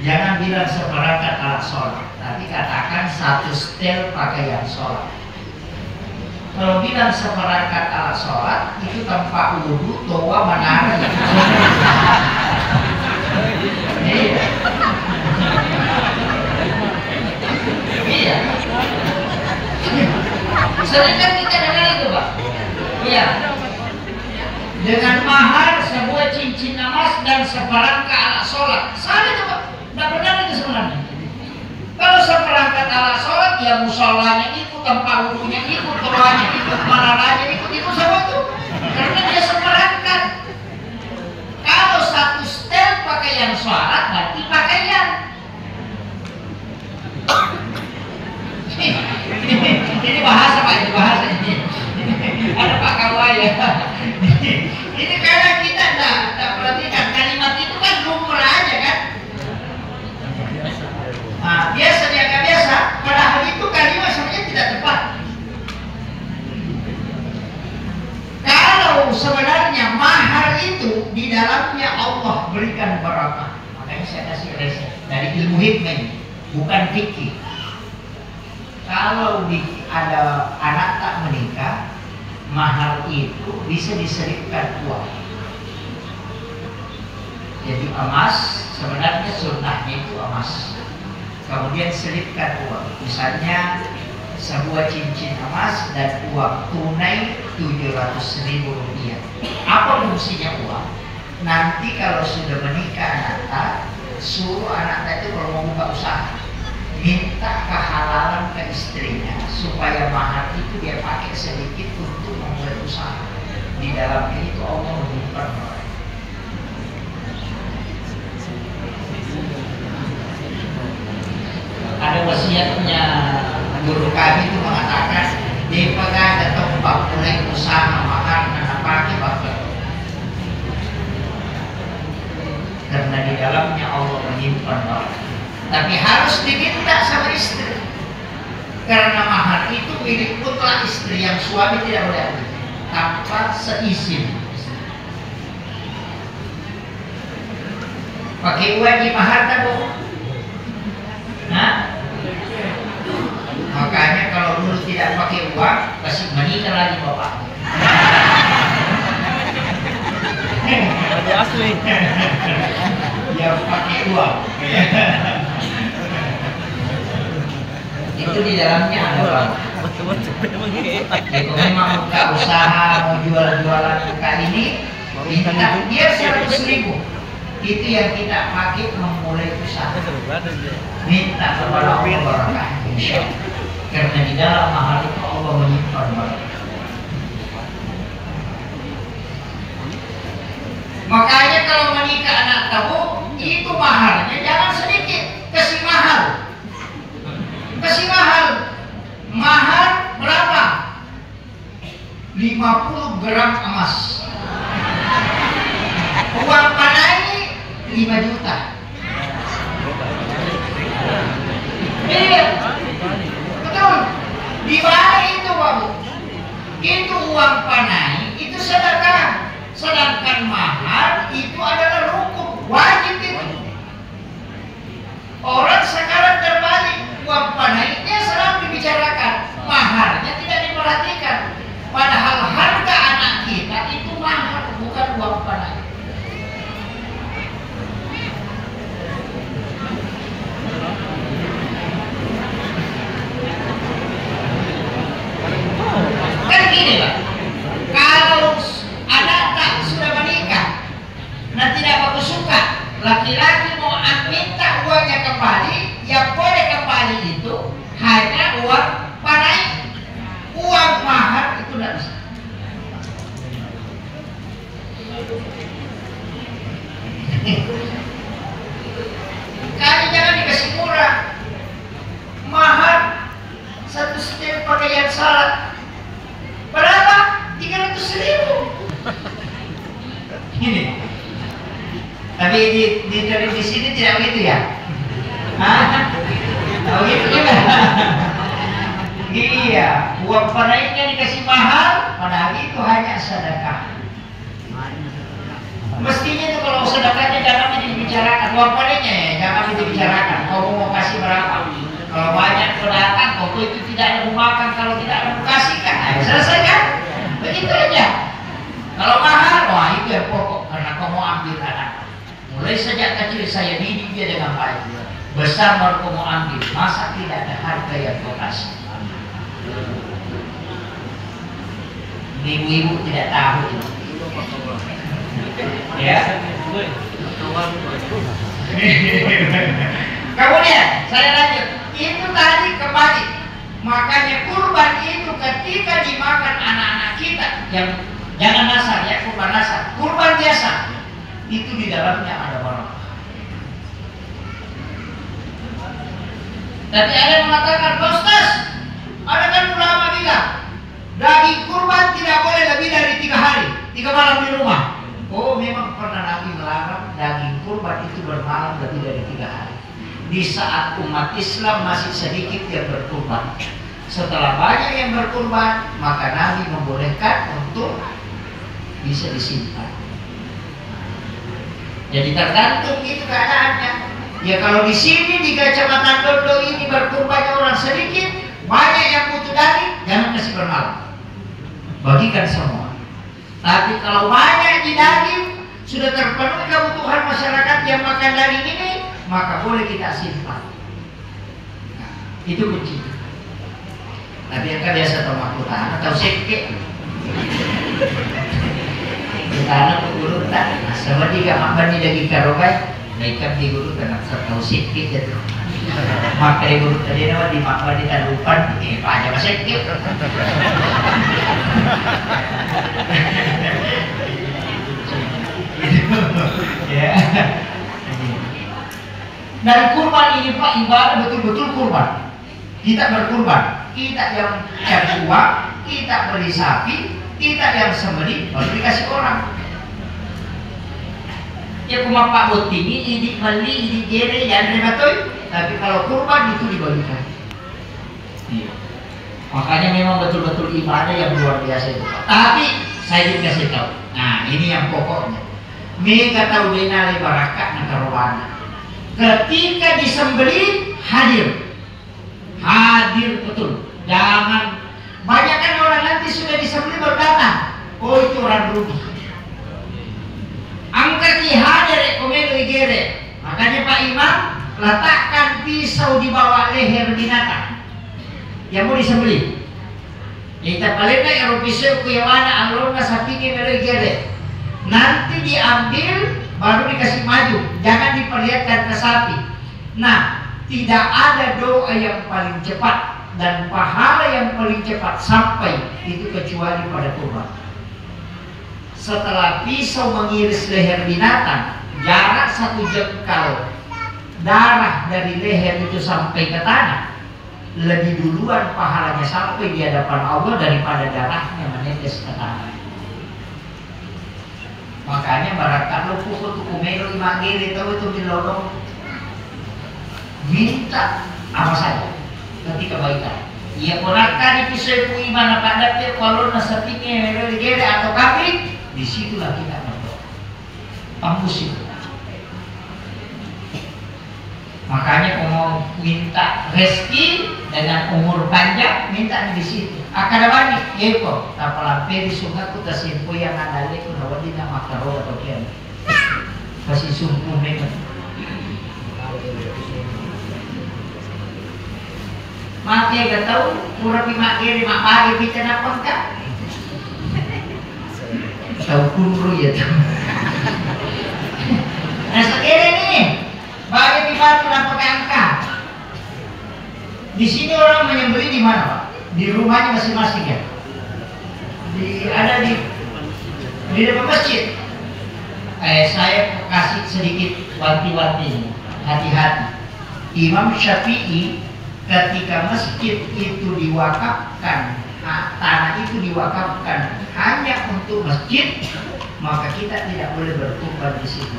Jangan bilang seperangkat alat sholat, tapi katakan 1 setel pakaian sholat. Kalau bilang seperangkat alat sholat itu tempat wudhu, toa, menara. seperangkat alat sholat. Salah itu Pak, tidak benar itu sebenarnya. Kalau seperangkat alat sholat, ya musolanya ikut, tempat wudhunya ikut, doanya ikut, manaranya ikut, itu semua itu. Karena dia seperangkat. Kalau satu setel pakaian sholat, berarti pakaian. Ini bahasa Pak, ini bahasa ini. Ada Pak Kawai ya. Ini karena kita tidak perhatikan kalimat itu kan lumrah aja kan. Nah, biasa dia nggak biasa. Padahal itu kalimat sebenarnya tidak tepat. Kalau sebenarnya mahar itu di dalamnya Allah berikan barakah. Makanya saya kasih resep dari ilmu hikmah ini, bukan fikih. Kalau ada anak tak menikah, mahar itu bisa diselipkan uang. Jadi emas, sebenarnya sunnahnya itu emas. Kemudian selipkan uang. Misalnya sebuah cincin emas dan uang tunai 700.000 rupiah. Apa fungsinya uang? Nanti kalau sudah menikah anak, suruh anak itu kalau mau buka usaha, minta kehalalan ke istrinya supaya mahar itu dia pakai sedikit untuk memulai usaha. Di dalamnya itu Allah menyimpan mahar. Ada wasiatnya guru kami itu mengatakan di pegang atau mulai usaha mahar dan pakai pakai. Karena di dalamnya Allah menyimpan mahar. Tapi harus diminta sama istri. Karena mahar itu milik mutlak istri yang suami tidak boleh ambil tanpa seizin. Pakai uang di mahar tak Bu? Nah, makanya kalau dulu tidak pakai uang, pasti menikah lagi bapak. Asli. Dia pakai uang. Itu di dalamnya ada uang. Jadi memang buka usaha mau jual-jualan buka ini, minta dia 100.000. Itu yang kita pakai memulai usaha. Minta kepada Allah barakah, insya Allah. Karena di dalam mahal itu Allah menyimpan barakah. Makanya kalau menikah anak tahu, itu maharnya jangan sedikit, kasih mahal. Kasih mahal. Mahar berapa? 50 gram emas. Uang panai 5 juta. Iya. Betul. Di mana itu, Babu? Itu uang panai, itu sedekah. Sedangkan mahar itu adalah rukun, wajib itu. Orang sekarang terbalik, uang panainya selalu dibicarakan, maharnya tidak diperhatikan. Padahal harga anak kita itu mahar, bukan uang panai. Kan gini Pak, kalau anak tak sudah menikah, nah tidak bagus suka, laki-laki mau minta uangnya kembali, yang boleh kembali itu hanya uang panai, uang mahar itu tidak bisa. Kali jangan dikasih murah, mahar satu setel pakaian salat berapa? 300.000. Ini. Tapi di sini tidak begitu ya? Hah? Oh gitu juga. Iya, uang panainya dikasih mahal, padahal itu hanya sedekah. Mestinya itu kalau sedekahnya jangan dibicarakan, uang panainya ya jangan dibicarakan. Kamu mau kasih berapa? Kalau banyak datang, kau itu tidak ada mau makan, kalau tidak ada mau kasih kan? Ayo selesai kan? Begitu aja. Kalau mahal, wah itu yang pokok karena kau mau ambil anak. Mulai sejak kecil saya didik dia dengan baik. Besar baru kau mau ambil. Masa tidak ada harga yang kau kasih? Ibu-ibu tidak tahu itu. Ya. Kemudian saya lanjut. Itu tadi kembali. Makanya kurban itu ketika dimakan anak-anak kita, yang jangan nasar ya, kurban nasar, kurban biasa, itu di dalamnya ada barokah. Tapi ada yang mengatakan, Ustaz, ada kan ulama bilang daging kurban tidak boleh lebih dari 3 hari, 3 malam di rumah. Oh, memang pernah Nabi melarang daging kurban itu bermalam lebih dari 3 hari. Di saat umat Islam masih sedikit yang berkurban. Setelah banyak yang berkurban, maka Nabi membolehkan untuk bisa disimpan. Jadi tergantung itu keadaannya. Ya kalau di sini di Kecamatan Dodo ini berkurbannya orang sedikit, banyak yang butuh daging, jangan kasih bermalam. Bagikan semua. Tapi kalau banyak di daging, sudah terpenuhi kebutuhan masyarakat yang makan daging ini, maka boleh kita simpan. Nah, itu kunci. Tapi yang biasa tomakutan atau seke. Kita anak urutan. Nah, sama jika makan di daging karobai, mereka di urutan atau seke gitu. Maka di urutan dia nama di makan di talupan, apa aja mas seke. Ya. Dan kurban ini Pak, ibadah betul-betul kurban. Kita berkurban, kita yang cari uang, kita beli sapi, kita yang sembelih, baru dikasih orang. Ya kuma Pak Botini, ini beli, ini jere, jangan rematoy. Tapi kalau kurban itu dibagikan. Iya. Makanya memang betul-betul ibadah yang luar biasa itu. Tapi saya dikasih tahu. Nah ini yang pokoknya. Mega tahu denali barakat nakarowana. Ketika disembelih hadir betul. Jangan banyak kan orang nanti sudah disembelih berdatang. Oh itu orang rugi. Angkat di hadir komendo igere. Makanya Pak Imam letakkan pisau di bawah leher binatang yang mau disembelih. Kita paling naik pisau kuyawana alurna sapingi melo igere. Nanti diambil baru dikasih maju, jangan diperlihatkan ke sapi. Nah, tidak ada doa yang paling cepat dan pahala yang paling cepat sampai itu kecuali pada kurban. Setelah pisau mengiris leher binatang, jarak 1 jengkal darah dari leher itu sampai ke tanah, lebih duluan pahalanya sampai di hadapan Allah daripada darahnya menetes ke tanah. Makanya barangkali lu pukul tuh kumelo imagiri tahu itu dilodong, minta apa saja ketika kebaikan. Ia ponakan pisau ku imana pada dia kalau nasapinnya melo digere atau kafir, disitulah kita berdoa. Tembus itu. Makanya kalau mau minta rezeki dengan umur panjang, minta di situ. Akan apa nih? Eko, tapalampe di sungai ku tasimpo yang ada le ku nawadi na makaro atau kian. Kasih sumpu memang. Mati gak tahu, kurang pimakiri mak pagi kita napon kak. Tahu kunru ya tahu. Nah sekali nih. Bagi pibatu dan pakai angka. Di sini orang menyembelih di mana Pak? Di rumahnya masing-masing ya. Ada di depan masjid. Saya kasih sedikit wanti-wanti, hati-hati. Imam Syafi'i ketika masjid itu diwakafkan, tanah itu diwakafkan hanya untuk masjid, maka kita tidak boleh berkurban di situ.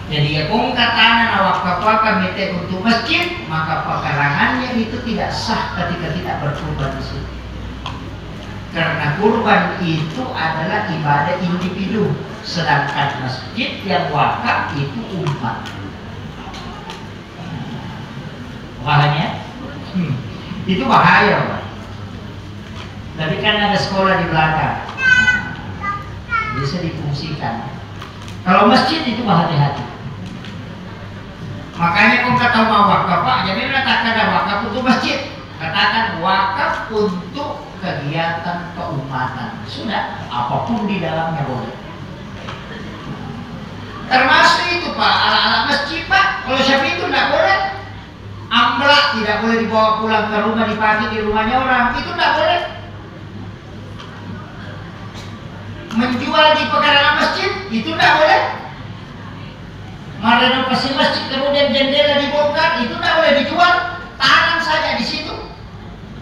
Jadi ya kung katana nawak kapaka mete untuk masjid, maka pekarangannya itu tidak sah ketika tidak berkurban di situ. Karena kurban itu adalah ibadah individu, sedangkan masjid yang wakaf itu umat. Bahaya? Itu bahaya, Pak. Tapi kan ada sekolah di belakang, bisa difungsikan. Kalau masjid itu hati-hati. Makanya kau kata mau wakaf Pak, jadi katakan ada wakaf untuk masjid, katakan wakaf untuk kegiatan keumatan. Sudah, apapun di dalamnya boleh. Termasuk itu Pak, alat-alat masjid Pak. Kalau seperti itu tidak boleh. Amblak tidak boleh dibawa pulang ke rumah, dipakai di rumahnya orang. Itu tidak boleh. Menjual di pekarangan masjid itu tidak boleh. Merenovasi masjid kemudian jendela dibongkar itu tidak boleh dijual. Tanam saja di situ.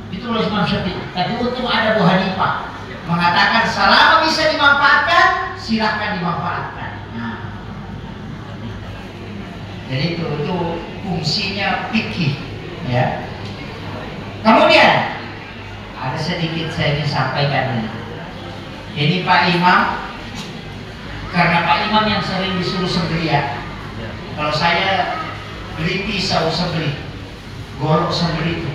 Itu oleh Imam Syafi'i. Tapi untung ada Abu Hanifah mengatakan selama bisa dimanfaatkan silahkan dimanfaatkan. Nah. Jadi itu fungsinya fikih, ya. Kemudian ada sedikit saya ingin sampaikan. Ini Pak Imam, karena Pak Imam yang sering disuruh sembelih ya. Kalau saya beli pisau sembelih, golok sembelih itu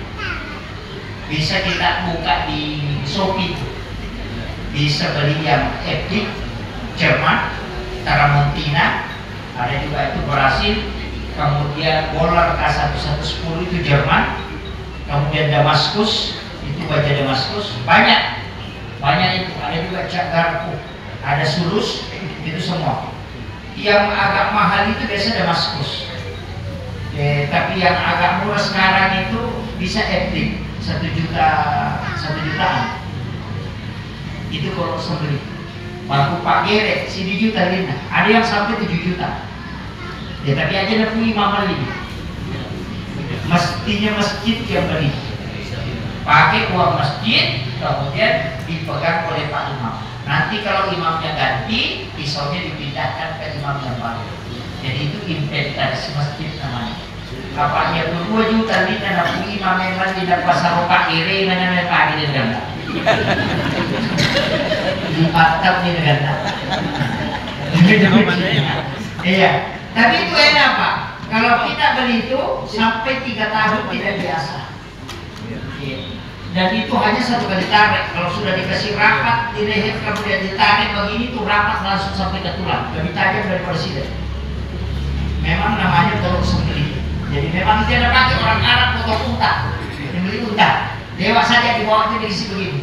bisa kita buka di Shopee. Bisa beli yang Epic Jerman, Tramontina, ada juga itu Brasil, kemudian Boller K1110 itu Jerman, kemudian Damaskus itu baja Damaskus, banyak itu, ada juga Cagarku, ada Sulus, itu semua. Yang agak mahal itu biasa Damaskus, tapi yang agak murah sekarang itu bisa Epic 1 jutaan. Itu kalau sembelih. Bangku Pak Gerek sini juta lina. Ada yang sampai 7 juta. Ya tapi aja nak Imam beli. Mestinya masjid yang beli. Pakai uang masjid, kemudian dipegang oleh Pak Imam. Nanti kalau imamnya ganti, pisaunya dipindahkan ke imam yang baru. Jadi itu inventaris masjid namanya. Kapaknya tuh 2 juta lina nak imam yang lagi nak pasar Pak Gerek namanya Pak Gerek dan di Batam nih negara. Iya, tapi itu enak Pak. Kalau kita beli itu sampai 3 tahun tidak biasa. Dan itu hanya 1 kali tarik. Kalau sudah dikasih rapat di leher kemudian ditarik begini tuh rapat langsung sampai ke tulang. Lebih tajam dari presiden. Memang namanya golok sembelih. Jadi memang dia ada pakai orang Arab potong unta, beli unta. Dewa saja di bawahnya diisi begini.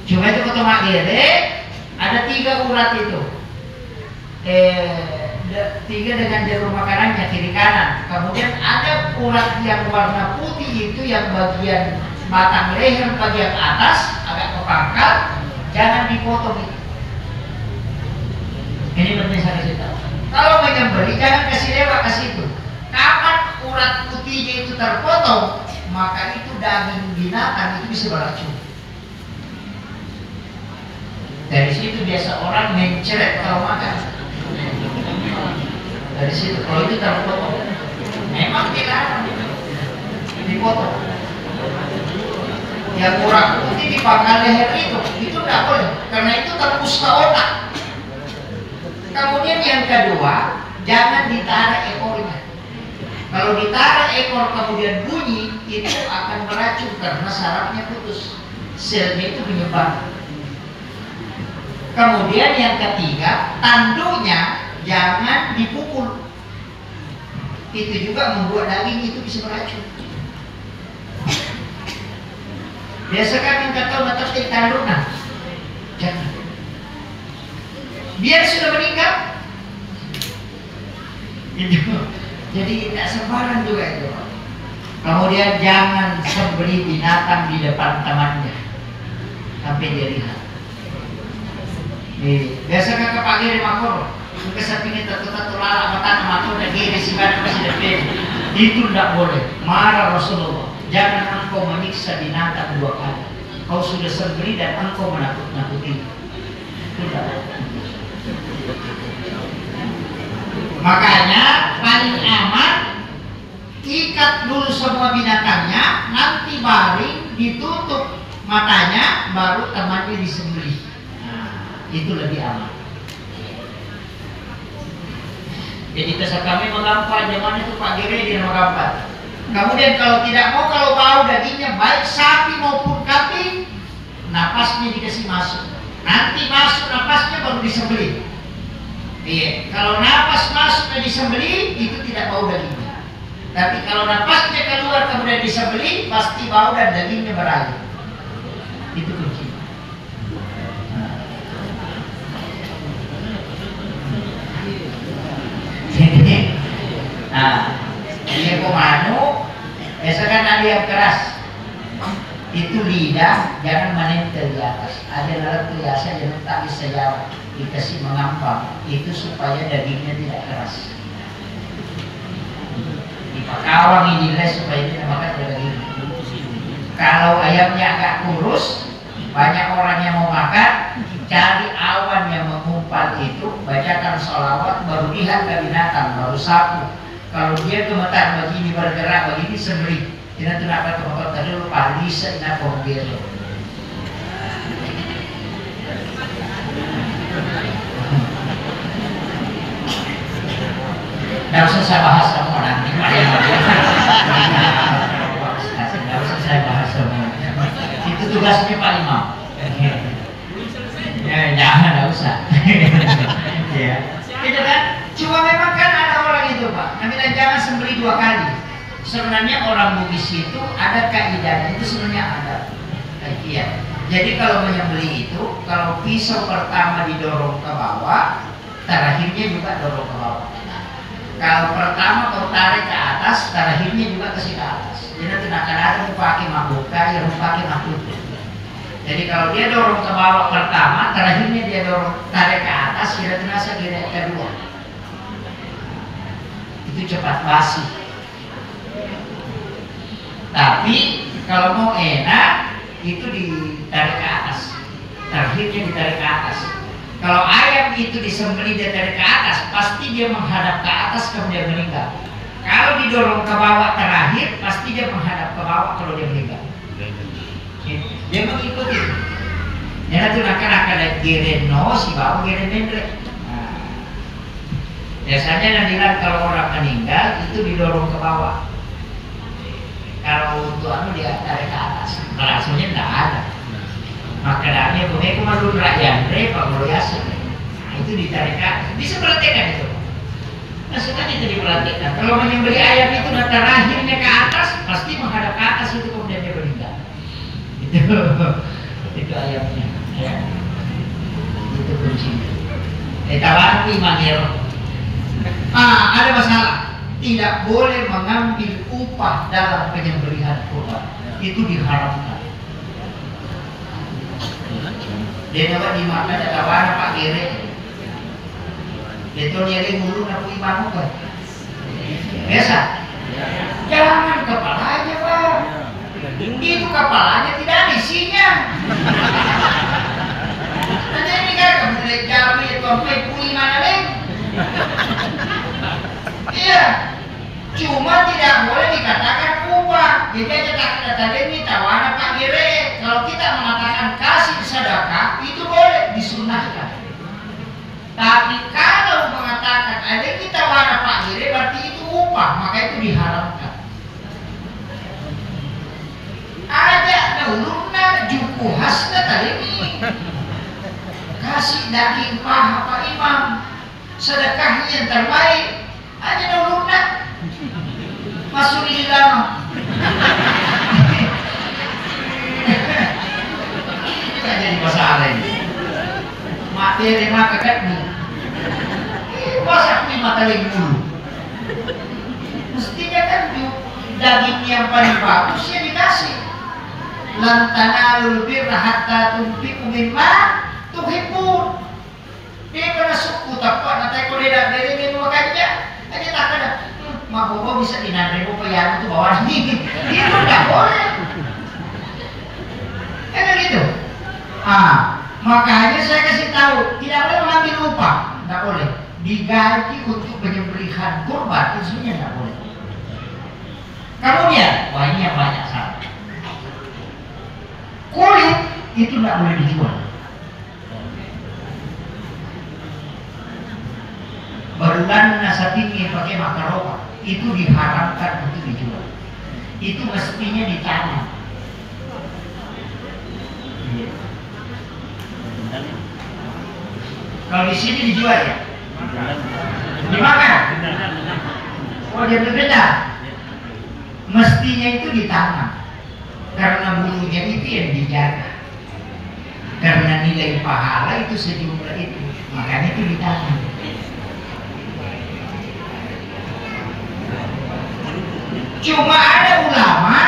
Cuma itu kata Mak Gere, ada 3 urat itu. 3 dengan jalur makanannya kiri kanan. Kemudian ada urat yang warna putih itu yang bagian batang leher bagian atas agak ke pangkal, jangan dipotong itu. Ini penting saya kasih tahu. Kalau menyembelih jangan kasih lewat ke situ. Kapan urat putihnya itu terpotong, maka itu daging binatang itu bisa beracun. Dari situ biasa orang mencret kalau makan. Dari situ kalau itu terpotong, memang dilarang dipotong. Yang urat putih di pangkal leher itu tidak boleh, karena itu tembus ke otak. Kemudian yang kedua, jangan ditarik ekornya. Kalau ditarik ekor kemudian bunyi, itu akan beracun karena sarafnya putus, selnya itu menyebar. Kemudian yang ketiga, tanduknya jangan dipukul. Itu juga membuat daging itu bisa beracun. Biasa kan minta tahu ngetik tanduknya, jangan. Biar sudah meninggal. Jadi tidak sembarang juga itu. Kemudian jangan sembelih binatang di depan temannya sampai dia lihat. Biasa kakak pagi di makor, kita pingin tetap lala mata makor dan gini si badan masih depan. Itu tidak boleh. Marah Rasulullah. Jangan engkau menyiksa binatang 2 kali. Kau sudah sembelih dan engkau menakut-nakuti. Itu tidak boleh. Makanya paling aman ikat dulu semua binatangnya, nanti baring ditutup matanya, baru temannya disembelih. Nah, itu lebih aman. Jadi kesan kami mengampar zaman itu Pak Gere di mengampar. Kemudian kalau tidak mau, kalau bau dagingnya baik sapi maupun kambing, napasnya dikasih masuk. Nanti masuk napasnya baru disembelih. Iya, kalau napas masuk dan disembelih itu tidak bau dagingnya. Tapi kalau napasnya keluar kemudian disembelih pasti bau dan dagingnya berair. Itu kunci. tali yang keras. Itu lidah jangan menempel di atas. Ada lalat biasa jangan tali sejauh dikasih mengambang. Itu supaya dagingnya tidak keras. Dipakawang ini les supaya tidak makan daging. Kalau ayamnya agak kurus, banyak orang yang mau makan, cari awan yang mengumpal itu, bacakan sholawat, baru lihat ke binatang, baru sapu. Kalau dia gemetar begini, bergerak begini, sembelih. Tidak kenapa teman-teman tadi lupa lisa ina pembelo. Tidak usah saya bahas sama nanti. Tidak usah saya bahas sama. Itu tugasnya Pak Imam. Ya, jangan, tidak usah. Ya, gitu kan? Cuma memang kan ada orang itu Pak. Namanya jangan sembelih 2 kali. Sebenarnya orang Bugis itu ada kaidahnya, itu sebenarnya ada. Iya. Jadi kalau menyembelih itu, kalau pisau pertama didorong ke bawah, terakhirnya juga dorong ke bawah. Kalau pertama kau tarik ke atas, terakhirnya juga ke atas. Jadi tidak akan ada yang pakai mabuka, yang pakai mabuka. Jadi kalau dia dorong ke bawah pertama, terakhirnya dia dorong tarik ke atas, tidak terasa kira kedua. Itu cepat basi. Tapi kalau mau enak itu ditarik ke atas, terakhirnya ditarik ke atas. Kalau ayam itu disembelih dia tarik ke atas, pasti dia menghadap ke atas kemudian meninggal. Kalau didorong ke bawah terakhir, pasti dia menghadap ke bawah kalau dia meninggal. Dia mengikuti. Dia tuh akan ada gereno si bawah geren mendre. Biasanya nanti kalau orang meninggal itu didorong ke bawah. Kalau untuk dia tarik ke atas, rasanya tidak ada. Makanya mereka malu rakyat, mereka biasa. Itu ditarik ke atas, bisa perhatikan itu. Maksudnya itu diperhatikan. Kalau menyembelih ayam itu terakhirnya ke atas, pasti menghadap ke atas itu kemudian dia meninggal. Itu ayamnya. Ya. Itu kuncinya. Tawaran 5 euro. Ada masalah. Tidak boleh mengambil upah dalam penyembelihan kurban. Itu diharamkan. Dia dapat dimakan ada tawaran Pak Gere. Dia tuh nyari mulu nak imam kan. Biasa. Jangan kepalanya Pak. Itu kepalanya tidak ada isinya. Nanti ini kan kemudian jauh itu sampai pulih mana lagi. Iya. Cuma tidak boleh dikatakan upah. Jadi aja kata ini tawaran Pak Gere. Kalau kita mengatakan kasih sedekah itu boleh disunahkan. Tapi kalau mengatakan ada kita tawaran Pak Gere berarti itu upah, maka itu diharamkan. Ada nauluna juku hasna tadi ini. Kasih daging paha Pak Imam. Sedekahnya yang terbaik. Ada nauluna. Masuk di dalam. Kita jadi masalah ini. Materi maka kan nih. Masa aku mata lagi dulu. Mestinya kan daging yang paling bagus ya dikasih. Lan tanalul birra hatta tunfiqu mimma tuhibbun. Dia kena suku takwa nanti kalau dia dari ini makanya aja tak ada. Mak bobo bisa dinarebo payah itu bawah ini. Dia pun tidak boleh. Kan gitu. Makanya saya kasih tahu tidak boleh mengambil upah, tidak boleh. Digaji untuk penyembelihan kurban itu sebenarnya tidak boleh. Kemudian, wah ini yang banyak salah. Kulit itu tidak boleh dijual. Berlan nasabini pakai makaroba itu diharamkan untuk dijual. Itu mestinya ditanam. Kalau di sini dijual ya, dimakan. Oh dia berbeda. Mestinya itu ditanam, karena bulunya itu yang dijaga. Karena nilai pahala itu sejumlah itu, makanya itu ditanam. Cuma ada ulama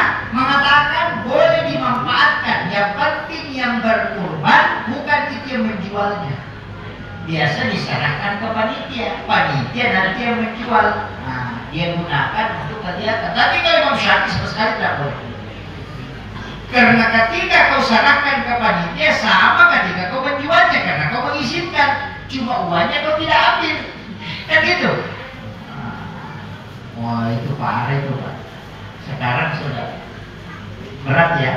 yang penting yang berkurban bukan itu yang menjualnya. Biasa diserahkan ke panitia nanti yang menjual. Nah, dia gunakan untuk kegiatan. Tapi kalau Imam Syafi'i sama sekali tidak boleh. Karena ketika kau serahkan ke panitia sama ketika kau menjualnya, karena kau mengizinkan, cuma uangnya kau tidak ambil, kan gitu. Wah itu parah itu Pak. Sekarang sudah berat ya,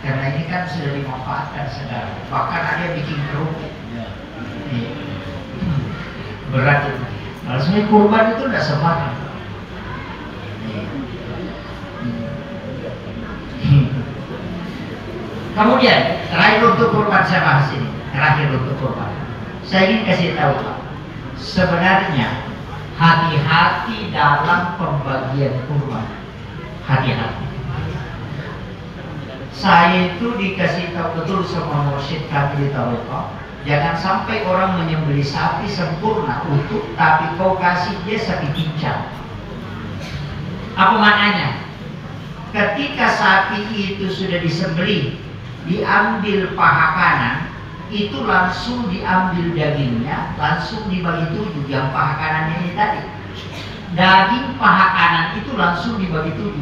karena ini kan sudah dimanfaatkan sekarang. Bahkan ada yang bikin kerupuk. Berat itu. Kalau sebenarnya kurban itu tidak sembarang. Kemudian terakhir untuk kurban saya bahas ini. Terakhir untuk kurban. Saya ingin kasih tahu Pak. Sebenarnya hati-hati dalam pembagian kurban. Hati-hati. Saya itu dikasih tahu betul sama mursyid kami di Taruka. Jangan sampai orang menyembelih sapi sempurna utuh, tapi kau kasih dia sapi pincang. Apa maknanya? Ketika sapi itu sudah disembelih, diambil paha kanan, itu langsung diambil dagingnya, langsung dibagi 7. Yang paha kanannya ini tadi, daging paha kanan itu langsung dibagi 7.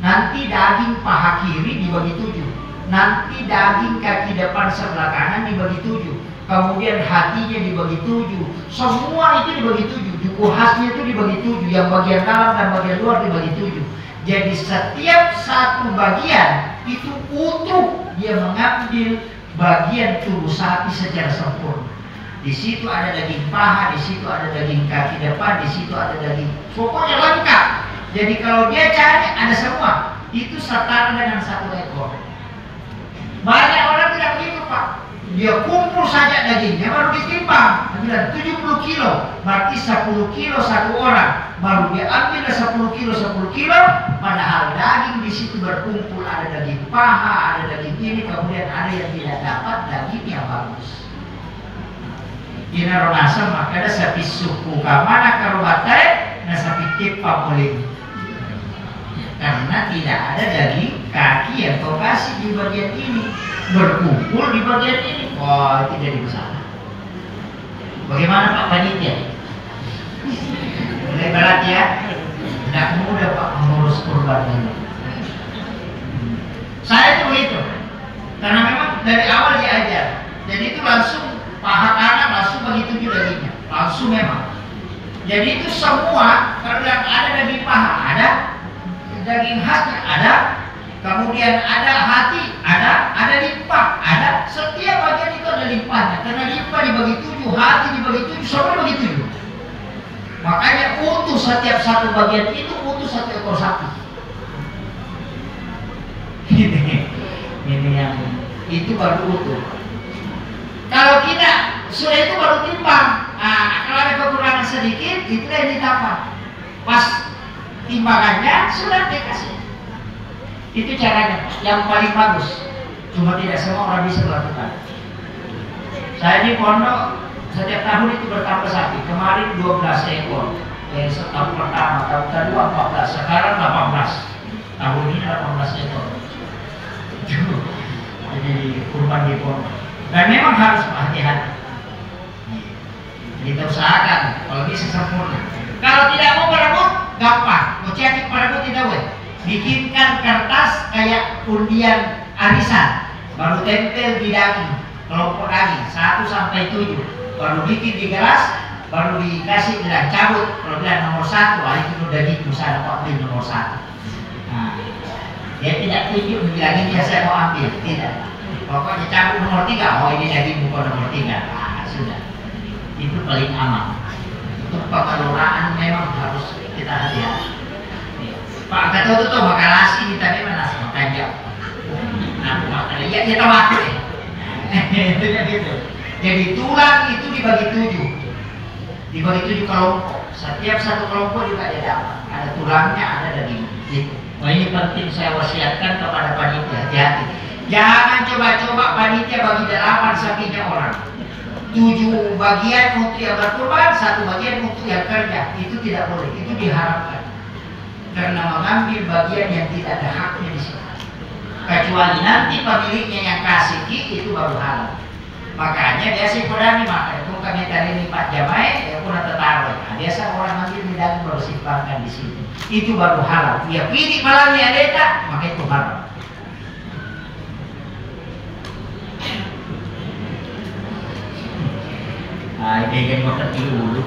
Nanti daging paha kiri dibagi 7. Nanti daging kaki depan sebelah kanan dibagi 7. Kemudian hatinya dibagi 7. Semua itu dibagi 7. Juku khasnya itu dibagi 7. Yang bagian dalam dan bagian luar dibagi 7. Jadi setiap satu bagian itu utuh, dia mengambil bagian tubuh sapi secara sempurna. Di situ ada daging paha, di situ ada daging kaki depan, di situ ada daging, pokoknya lengkap. Jadi kalau dia cari ada semua, itu setara dengan 1 ekor. Banyak orang tidak begitu Pak. Dia kumpul saja dagingnya baru ditimbang. Dia bilang 70 kilo, berarti 10 kilo satu orang. Baru dia ambil 10 kilo 10 kilo. Padahal daging di situ berkumpul, ada daging paha, ada daging ini, kemudian ada yang tidak dapat daging yang bagus. Ina ronasa maka ada sapi suku kamana karobatai, na sapi tip pamuling. Karena tidak ada daging kaki yang kau kasih di bagian ini, berkumpul di bagian ini. Wah, itu jadi masalah. Bagaimana Pak Panitia? Mulai berat ya? Tidak mudah Pak mengurus kurban ini. Saya itu begitu. Karena memang dari awal diajar. Jadi itu langsung paha kanan langsung bagi 7 dagingnya. Langsung memang. Jadi itu semua, kalau yang ada daging paha ada, daging khasnya ada, kemudian ada hati, ada limpah, ada. Setiap bagian itu ada limpahnya. Karena limpah dibagi 7, hati dibagi 7, semua dibagi 7. Makanya utuh setiap satu bagian itu utuh 1 ekor sapi. Ini yang itu baru utuh. Kalau kita sudah itu baru timbang. Nah, kalau ada kekurangan sedikit, itu yang ditambah. Pas timbangannya sudah dikasih. Itu caranya yang paling bagus. Cuma tidak semua orang bisa melakukan. Saya di pondok setiap tahun itu bertambah sapi. Kemarin 12 ekor. Tahun pertama, tahun kedua 14, sekarang 18. Tahun ini 18 ekor. Jadi kurban di pondok. Dan memang harus hati-hati. Kita usahakan kalau bisa sempurna. Kalau tidak mau berebut, gampang. Mau cetak berebut tidak boleh. Bikinkan kertas kayak undian arisan, baru tempel di daging, kelompok daging 1 sampai 7, baru bikin di gelas, baru dikasih bilang cabut. Kalau bilang nomor 1, itu daging saya dapat ambil nomor 1. Nah, dia tidak tunjuk bilangin dia saya mau ambil, tidak. Pokoknya cabut nomor 3, oh ini daging bukan nomor 3. Nah, sudah. Itu paling aman. Untuk pengelolaan memang harus kita hati-hati. Pak kata itu bakal nasi kita memang nasi makan jauh. Nah, makan ya kita makan. Itu gitu. Jadi tulang itu dibagi 7. Dibagi 7 kelompok. Setiap satu kelompok juga ada dapat. Ada tulangnya, ada daging. Gitu. Nah, ini penting saya wasiatkan kepada panitia, hati-hati. Jangan coba-coba panitia bagi 8 sapinya orang. 7 bagian untuk yang berkurban, 1 bagian untuk yang kerja. Itu tidak boleh, itu diharamkan. Karena mengambil bagian yang tidak ada haknya di situ. kecuali nanti pemiliknya yang kasih itu baru halal. Makanya biasa kodami maka itu kami tadi ini Pak Jamai ya pun tertaruh. Nah, biasa orang nanti tidak baru simpangkan di situ. Itu baru halal. Ya pilih malam ya deta maka itu halal. Nah, ini kan mau kecil dulu.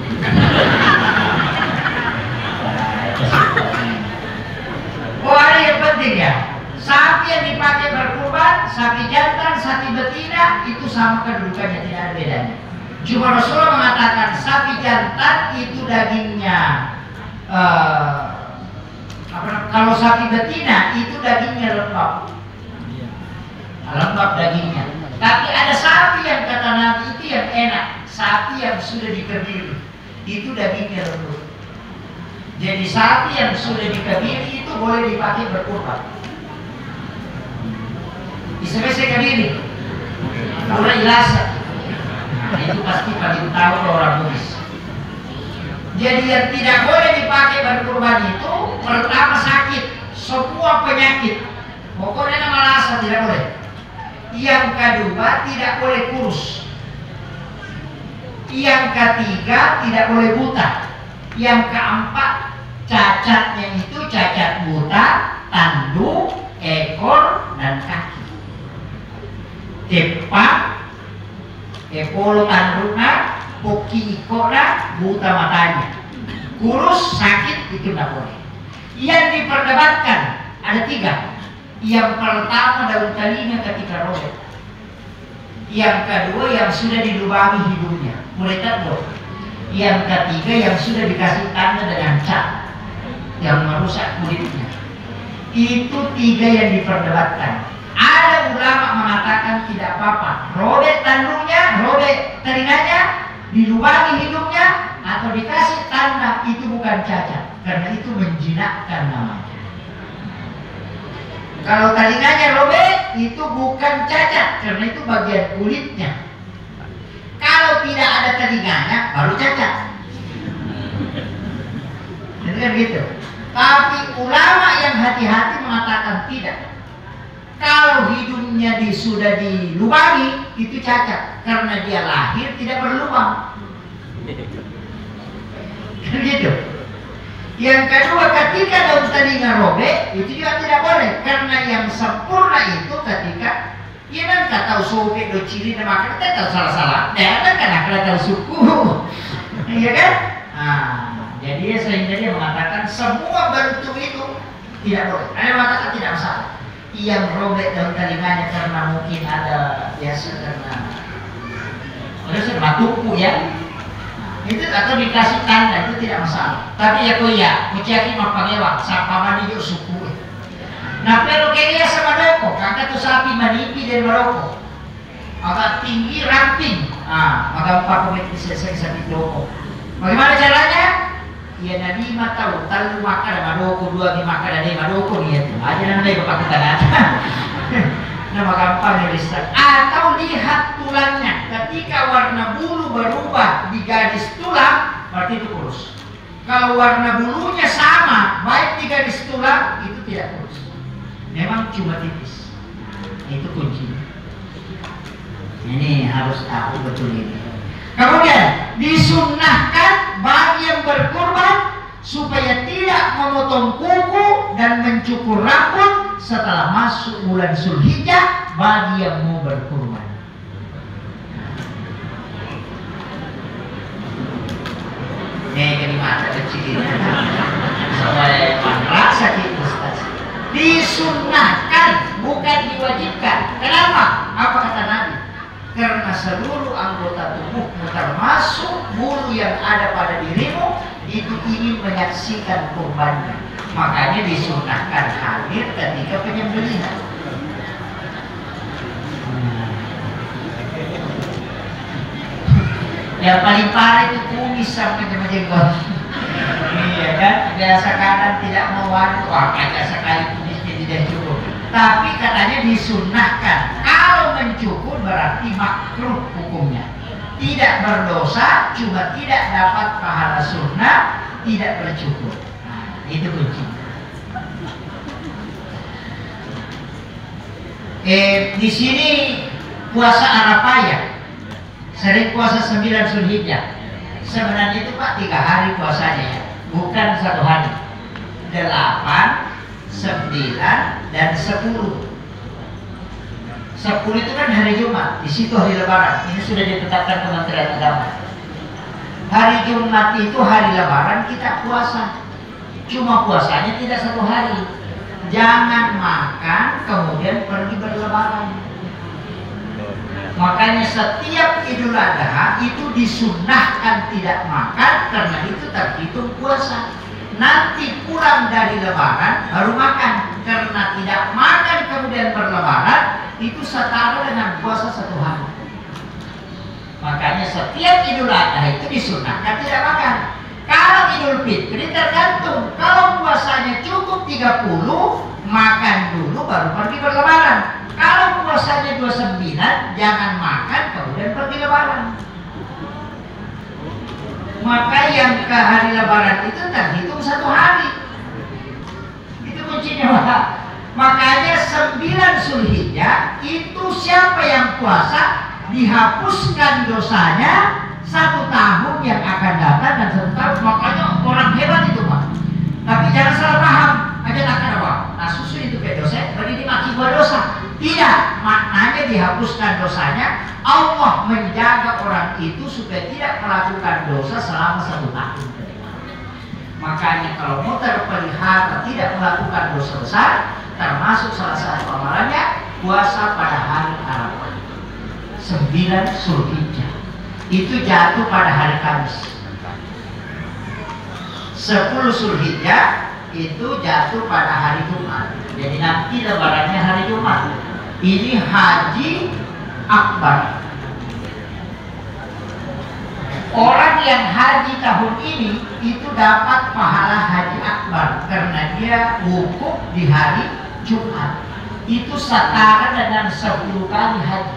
Oh, ada yang penting ya. Sapi yang dipakai berkurban, sapi jantan, sapi betina itu sama kedudukannya, tidak ada bedanya. Cuma Rasulullah mengatakan sapi jantan itu dagingnya kalau sapi betina itu dagingnya lembab, lembab dagingnya. Tapi ada sapi yang kata Nabi itu yang enak, sapi yang sudah dikebiri itu dagingnya lembut. Jadi sapi yang sudah dikebiri itu boleh dipakai berkurban. Bisa-bisa kebiri, orang ilasa. Nah, itu pasti paling tahu orang Bugis. Jadi yang tidak boleh dipakai berkurban itu pertama sakit, semua penyakit. Pokoknya nama rasa tidak boleh. Yang kedua tidak boleh kurus. Yang ketiga tidak boleh buta. Yang keempat cacatnya itu cacat buta, tanduk, ekor, dan kaki. Depan, epolo tanduknya, poki ikornya, buta matanya. Kurus, sakit, itu tidak boleh. Yang diperdebatkan ada 3. Yang pertama daun telinga ketika robek. Yang kedua yang sudah dilubangi hidungnya, mulai tanduk. Yang ketiga yang sudah dikasih tanda dengan cat yang merusak kulitnya. Itu 3 yang diperdebatkan. Ada ulama mengatakan tidak apa-apa, robek tanduknya, robek telinganya, dilubangi hidungnya, atau dikasih tanda, itu bukan cacat, karena itu menjinakkan namanya. Kalau telinganya robek, itu bukan cacat, karena itu bagian kulitnya. Kalau tidak ada telinganya, baru cacat. Jadi kan gitu. Tapi ulama yang hati-hati mengatakan tidak. Kalau hidungnya sudah dilubangi, itu cacat. Karena dia lahir tidak berlubang. Gitu. Yang kedua, ketika daun telinga robek, itu juga tidak boleh. Karena yang sempurna itu ketika ya kan tak tahu sobek do ciri dan makan, tak tahu salah-salah. Dan kan tak tahu suku. Iya kan? Nah, jadi sehingga dia mengatakan semua bentuk itu tidak boleh. Ada mengatakan tidak masalah. Yang robek daun telinganya karena mungkin ada biasa karena batukku ya, itu atau dikasih tanda itu tidak masalah. Tapi ya kau ya, kucing mah pangewa, siapa mandi juga suku. Nah pero kaya sama doko, kakak tuh sapi manipi dari Maroko, agak tinggi ramping, agak 4 meter selesai sapi doko. Bagaimana caranya? Ya Nabi mah tahu, tahu makan ada madoko, 2 di makan ada madoko nih itu. Aja nanti bapak kita nada. Nama gampang ya Ustaz. Atau lihat tulangnya, ketika warna bulu berubah di garis tulang, berarti itu kurus. Kalau warna bulunya sama, baik di garis tulang, itu tidak kurus. Memang cuma tipis. Itu kuncinya. Ini harus tahu betul ini. Kemudian disunnahkan bagi yang berkurban supaya tidak memotong kuku dan mencukur rambut setelah masuk bulan Zulhijjah bagi yang mau berkurban. Ini mata kecil supaya merasa Ustaz. Disunnahkan bukan diwajibkan. Kenapa? Apa kata Nabi? Karena seluruh anggota tubuhmu termasuk bulu yang ada pada dirimu itu ingin menyaksikan kurbannya. Makanya disunnahkan hadir ketika penyembelihan. Yang paling parah itu kumis sampai ke jenggot. Iya kan? Biasa kadang tidak mau wah ada sekali kumisnya tidak cukup. Tapi katanya disunnahkan. Kalau mencukur berarti makruh hukumnya. Tidak berdosa, cuma tidak dapat pahala sunnah, tidak bercukur. Nah, itu kunci. Di sini puasa Arafah ya, sering puasa 9 Zulhijjah. Sebenarnya itu Pak 3 hari puasanya ya, bukan 1 hari. 8, 9, dan 10. 10 itu kan hari Jumat, di situ hari Lebaran. Ini sudah ditetapkan Kementerian Agama. Hari Jumat itu hari Lebaran kita puasa. Cuma puasanya tidak 1 hari. Jangan makan kemudian pergi berlebaran. Makanya setiap Idul Adha itu disunnahkan tidak makan, karena itu terhitung puasa. Nanti pulang dari Lebaran baru makan, karena tidak makan kemudian berlebaran itu setara dengan puasa 1 hari. Makanya setiap Idul Adha itu disunnahkan tidak makan. Kalau Idul Fitri tergantung, kalau puasanya cukup 30, makan dulu baru pergi berlebaran. Kalau puasanya 29, jangan makan kemudian pergi lebaran. Maka yang ke hari Lebaran itu terhitung 1 hari. Itu kuncinya Pak. Makanya 9 Zulhijjah itu siapa yang puasa dihapuskan dosanya 1 tahun yang akan datang dan 1 tahun. Makanya orang hebat itu Pak. Tapi jangan salah paham. Aja akan apa? Nah susu itu kayak dosa, berarti dimaki buat dosa. Tidak, maknanya dihapuskan dosanya. Allah menjaga orang itu supaya tidak melakukan dosa selama 1 tahun. Makanya kalau mau terpelihara tidak melakukan dosa besar, termasuk salah satu amalannya puasa pada hari Arafah 9 Zulhijjah. Itu jatuh pada hari Kamis. 10 Zulhijjah itu jatuh pada hari Jumat. Jadi nanti lebarannya hari Jumat. Ini haji akbar. Orang yang haji tahun ini itu dapat pahala haji akbar karena dia wukuf di hari Jumat. Itu setara dengan 10 kali haji.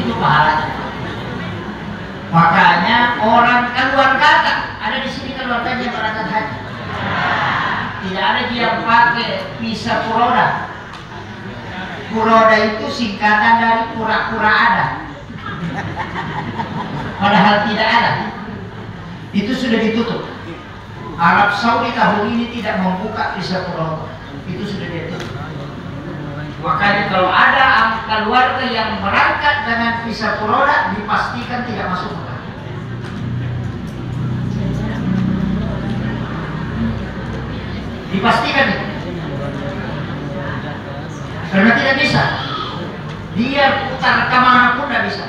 Itu pahalanya. Makanya orang keluarga ada di sini keluarganya yang berangkat haji. Tidak ada dia pakai visa Puroda. Puroda itu singkatan dari pura-pura ada. Padahal tidak ada. Itu sudah ditutup. Arab Saudi tahun ini tidak membuka visa Puroda. Itu sudah ditutup. Makanya kalau ada keluarga yang berangkat dengan visa Puroda dipastikan tidak masuk. Dipastikan itu. Karena tidak bisa. Dia putar kemana pun tidak bisa.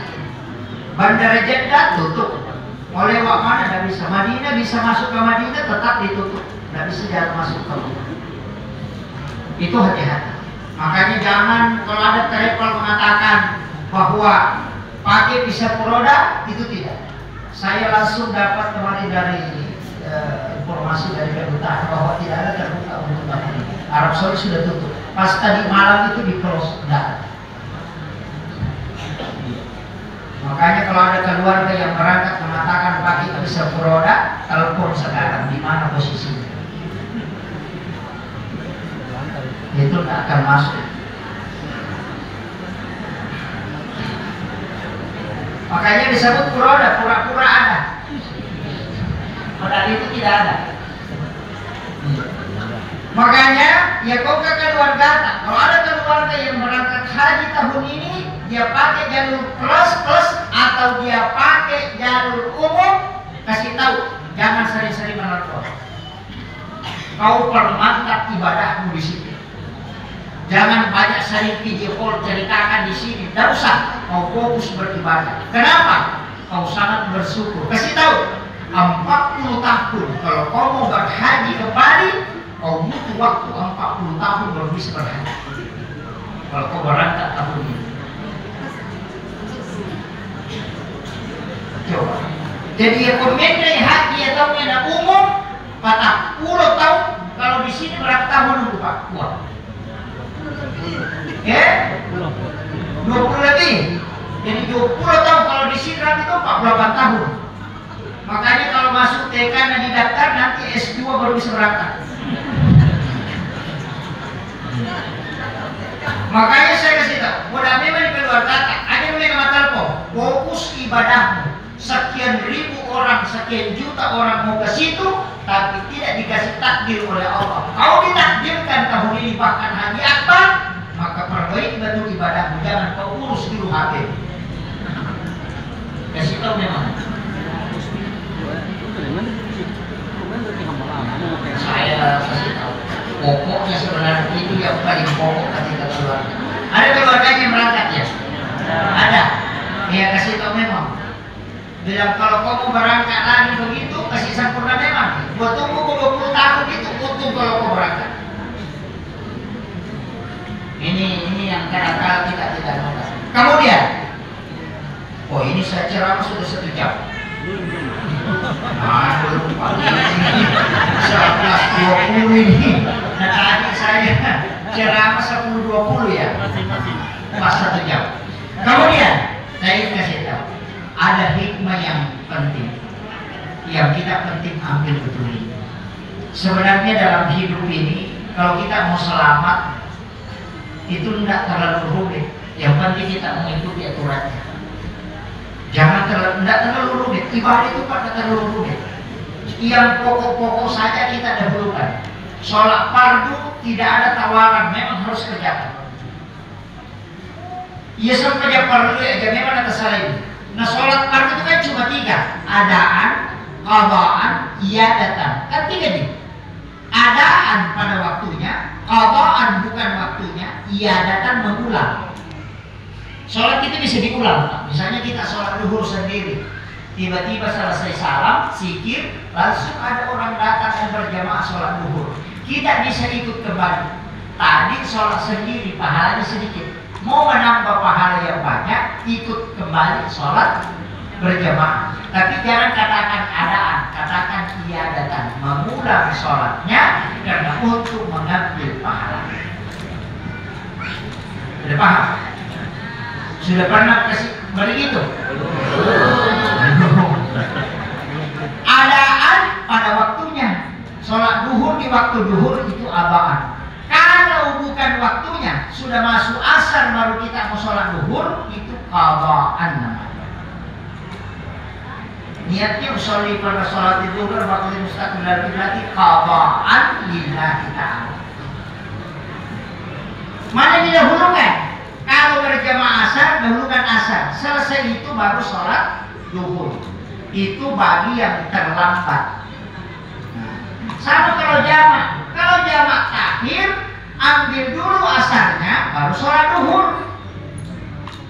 Bandara Jeddah tutup. Mau lewat mana tidak bisa. Madinah bisa masuk ke Madinah tetap ditutup. Tidak bisa jalan masuk ke Madinah. Itu hati-hati. Makanya jangan kalau ada travel mengatakan bahwa pakai visa Puroda, itu tidak. Saya langsung dapat kemarin dari informasi dari kedutaan bahwa tidak ada terbuka untuk tahun ini. Arab Saudi sudah tutup. Pas tadi malam itu di close, tidak. Makanya kalau ada keluarga yang berangkat mengatakan pakai visa Puroda, telepon sekarang di mana posisinya. Itu tidak akan masuk. Makanya disebut Puroda, pura-pura ada. Padahal itu tidak ada. Makanya ya kau ke keluarga, kalau ada keluarga yang berangkat haji tahun ini, dia pakai jalur plus atau dia pakai jalur umum, kasih tahu jangan sering-sering menelpon. Kau permantap ibadahmu di sini. Jangan banyak sering video call ceritakan di sini. Tidak usah. Kau fokus beribadah. Kenapa? Kau sangat bersyukur. Kasih tahu 40 tahun. Kalau kau mau berhaji ke Bali, kau butuh waktu 40 tahun baru bisa berhaji. Kalau kau berangkat tahun ini. Coba. Jadi rekomendasi haji atau yang umum 40 tahun. Kalau di sini berapa tahun nunggu Pak? Kuat. 20 lebih. Jadi 20 tahun. Kalau di sini itu 48 tahun. Makanya kalau masuk TK dan didaftar nanti S2 baru bisa berangkat. Makanya saya kasih tahu, mudah memang di luar kata, ada mereka matalpo, fokus ibadahmu. Sekian ribu orang, sekian juta orang mau ke situ, tapi tidak dikasih takdir oleh Allah. Kau ditakdirkan tahun ini bahkan haji akbar, maka perbaiki bentuk ibadahmu, jangan kau urus dulu HP. Kasih tahu memang. Saya kasih tahu. Pokoknya sebenarnya itu yang paling pokok ketika keluarga. Ada keluarganya yang berangkat ya? Ada. Dia kasih tahu memang. Bilang kalau kau mau berangkat lagi begitu, kasih sempurna memang. Gua tunggu 20 tahun itu untung kalau kau berangkat. Ini yang kadang-kadang kita tidak nonton. Kemudian, oh ini saya ceramah sudah 1 jam. Belum pagi ini 11.20 ini. Nah tadi saya ceramah 10.20 ya. Pas 1 jam. Kemudian saya kasih tahu, ada hikmah yang penting, yang kita penting ambil betul ini. Sebenarnya dalam hidup ini, kalau kita mau selamat, itu tidak terlalu rumit. Yang penting kita mengikuti aturannya. Jangan terlalu rumit. Ibadah itu pada terlalu rumit. Yang pokok-pokok saja kita dahulukan. Sholat fardu tidak ada tawaran, memang harus kerjakan. Ya sampai dia fardu aja memang ada salah ini. Nah sholat fardu itu kan cuma 3, adaan, qadaan, iadatan. Kan 3 nih. Adaan pada waktunya, qadaan bukan waktunya, iadatan mengulang. Sholat itu bisa diulang. Misalnya kita sholat duhur sendiri, tiba-tiba selesai salam, zikir, langsung ada orang datang dan berjamaah sholat duhur. Kita bisa ikut kembali. Tadi sholat sendiri pahalanya sedikit. Mau menambah pahala yang banyak, ikut kembali sholat berjamaah. Tapi jangan katakan adaan, katakan iadatan, mengulang sholatnya karena untuk mengambil pahala. Sudah paham? Sudah pernah kasih begitu? Adaan pada waktunya. Sholat duhur di waktu duhur itu abaan. Kalau bukan waktunya, sudah masuk asar baru kita mau sholat duhur, itu qadaan namanya. Niatnya usolli pada sholat duhur waktu mustaqbil dari berarti qadaan lillahi ta'ala. Mana didahulukan? Kalau berjamaah asar, dahulukan asar. Selesai itu baru sholat duhur. Itu bagi yang terlambat. Sama kalau jamak. Kalau jamak takhir, ambil dulu asarnya, baru sholat duhur.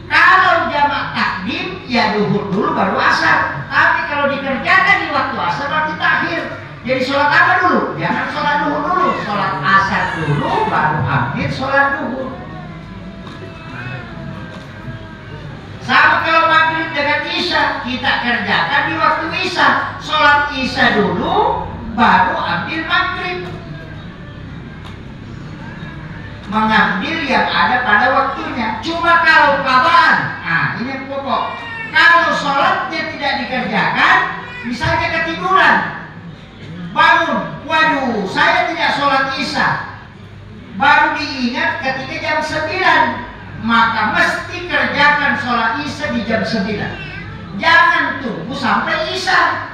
Kalau jamak takdim, ya duhur dulu baru asar. Tapi kalau dikerjakan di waktu asar, berarti takhir. Jadi sholat apa dulu? Jangan sholat duhur dulu. Sholat asar dulu, baru ambil sholat duhur. Sama kalau maghrib dengan isya, kita kerjakan di waktu isya. Sholat isya dulu, baru ambil maghrib. Mengambil yang ada pada waktunya. Cuma kalau qadaan, nah ini yang pokok. Kalau sholatnya tidak dikerjakan, misalnya ketiduran, bangun, waduh, saya tidak sholat isya. Baru diingat ketika jam 9. Maka mesti kerjakan sholat isya di jam 9. Jangan tunggu sampai isya.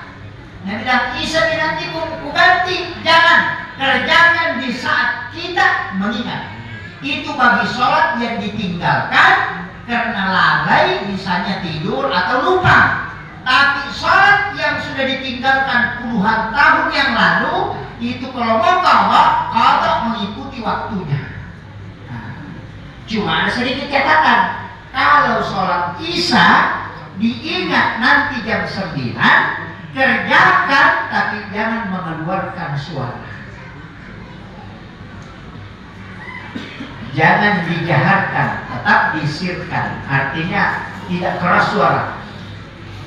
Nah bilang isya nanti ku ganti. Jangan. Kerjakan di saat kita mengingat. Itu bagi sholat yang ditinggalkan karena lalai, misalnya tidur atau lupa. Tapi sholat yang sudah ditinggalkan puluhan tahun yang lalu, itu kalau mau qadha mengikuti waktunya. Cuma ada sedikit catatan. Kalau sholat isya diingat nanti jam 9, kerjakan tapi jangan mengeluarkan suara. Jangan dijaharkan, tetap disirkan. Artinya tidak keras suara.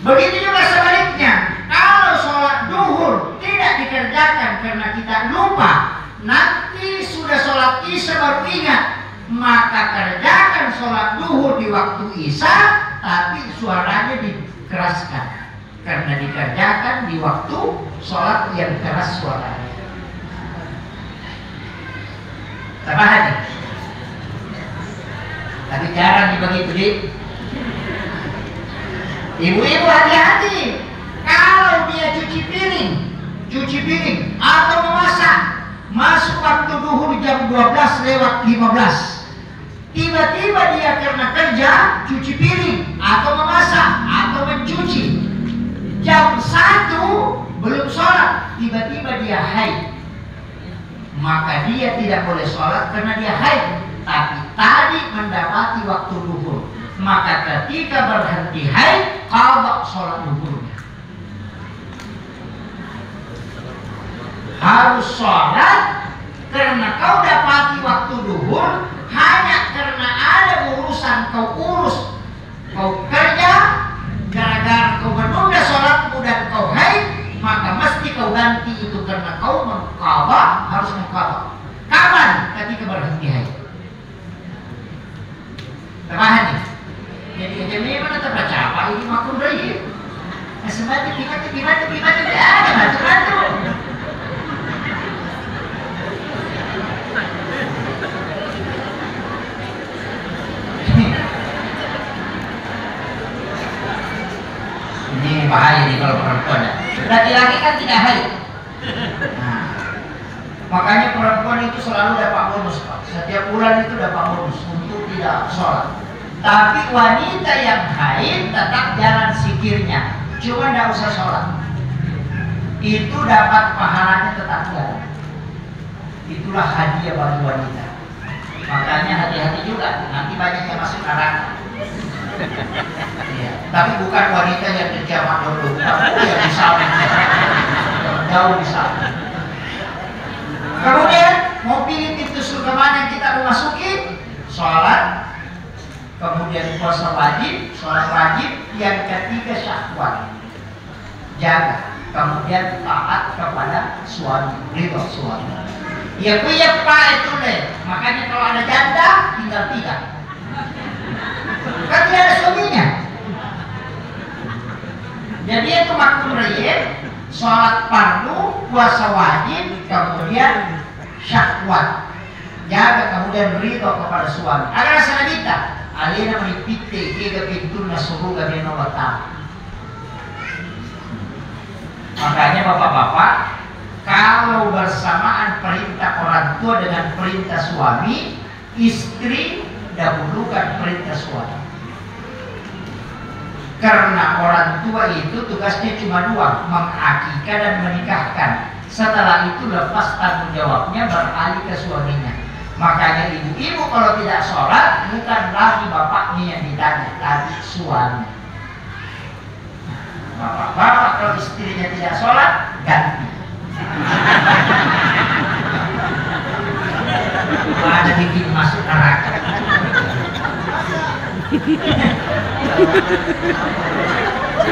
Begitu juga sebaliknya. Kalau sholat duhur tidak dikerjakan karena kita lupa, nanti sudah sholat isya baru ingat, maka kerjakan sholat duhur di waktu isya, tapi suaranya dikeraskan karena dikerjakan di waktu sholat yang keras suaranya. Tambahan nih. Tapi jarang dibagi beli. Ibu-ibu hati-hati. Kalau dia cuci piring atau memasak, masuk waktu duhur jam 12:15. Tiba-tiba dia karena kerja, cuci piring atau memasak atau mencuci. Jam 1 belum sholat, tiba-tiba dia haid. Maka dia tidak boleh sholat karena dia haid. Tapi tadi mendapati waktu duhur. Maka ketika berhenti haid, qadha sholat duhurnya. Harus sholat karena kau dapati waktu duhur hanya karena ada urusan kau urus. Kau kerja, gara-gara kau menunda sholatmu dan kau haid, maka mesti kau ganti itu karena kau mengqadha, harus mengqadha. Kapan? Ketika berhenti haid. Terpahami? Jadi mana terbaca apa ini maklum raya. Sebenarnya gimana ada batu-batu. Ini bahaya nih kalau perempuan. Laki-laki kan tidak haid. Nah, makanya perempuan itu selalu dapat bonus, Pak. Setiap bulan itu dapat bonus untuk tidak sholat. Tapi wanita yang haid tetap jalan zikirnya, cuma tidak usah sholat. Itu dapat pahalanya tetap jalan. Itulah hadiah bagi wanita. Makanya hati-hati juga, nanti banyak yang masuk neraka. Ya, tapi bukan wanita yang terjamah dulu, tapi yang bisa jauh bisa. Kemudian mau pilih pintu surga mana yang kita mau masuki? Sholat, kemudian puasa wajib, sholat wajib, yang ketiga syahwat, jaga, kemudian taat kepada suami, ridho suami. Ya punya pak itu deh, makanya kalau ada janda tinggal 3. Kan tidak ada suaminya. Jadi itu maklum raya, sholat fardu, puasa wajib, kemudian syahwat, jaga, kemudian ridho kepada suami. Agar sanadita, alina menipite kega pintunya surga bina Allah Ta'ala. Makanya bapak-bapak, kalau bersamaan perintah orang tua dengan perintah suami, istri dahulukan perintah suami. Karena orang tua itu tugasnya cuma 2, mengakikah dan menikahkan. Setelah itu lepas tanggung jawabnya beralih ke suaminya. Makanya ibu-ibu kalau tidak sholat, bukan lagi bapaknya yang ditanya, tapi suami. Bapak-bapak kalau istrinya tidak sholat, ganti. Ada bikin masuk neraka.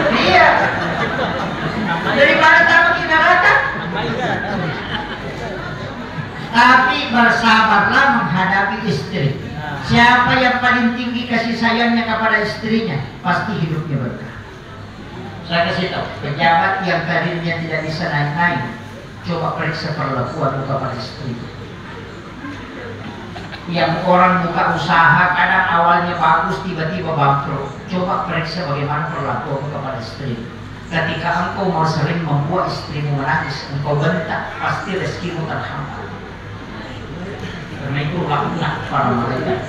Iya. Dari mana tahu di neraka? Tapi bersabarlah menghadapi istri. Siapa yang paling tinggi kasih sayangnya kepada istrinya, pasti hidupnya berkah. Saya kasih tahu, pejabat yang karirnya tidak bisa naik-naik, coba periksa perlakuan kepada istri. Yang orang buka usaha kadang awalnya bagus, tiba-tiba bangkrut, coba periksa bagaimana perlakuan kepada istri. Ketika engkau mau sering membuat istrimu menangis, engkau bentak, pasti rezekimu terhambat. Karena itu laknat para malaikat.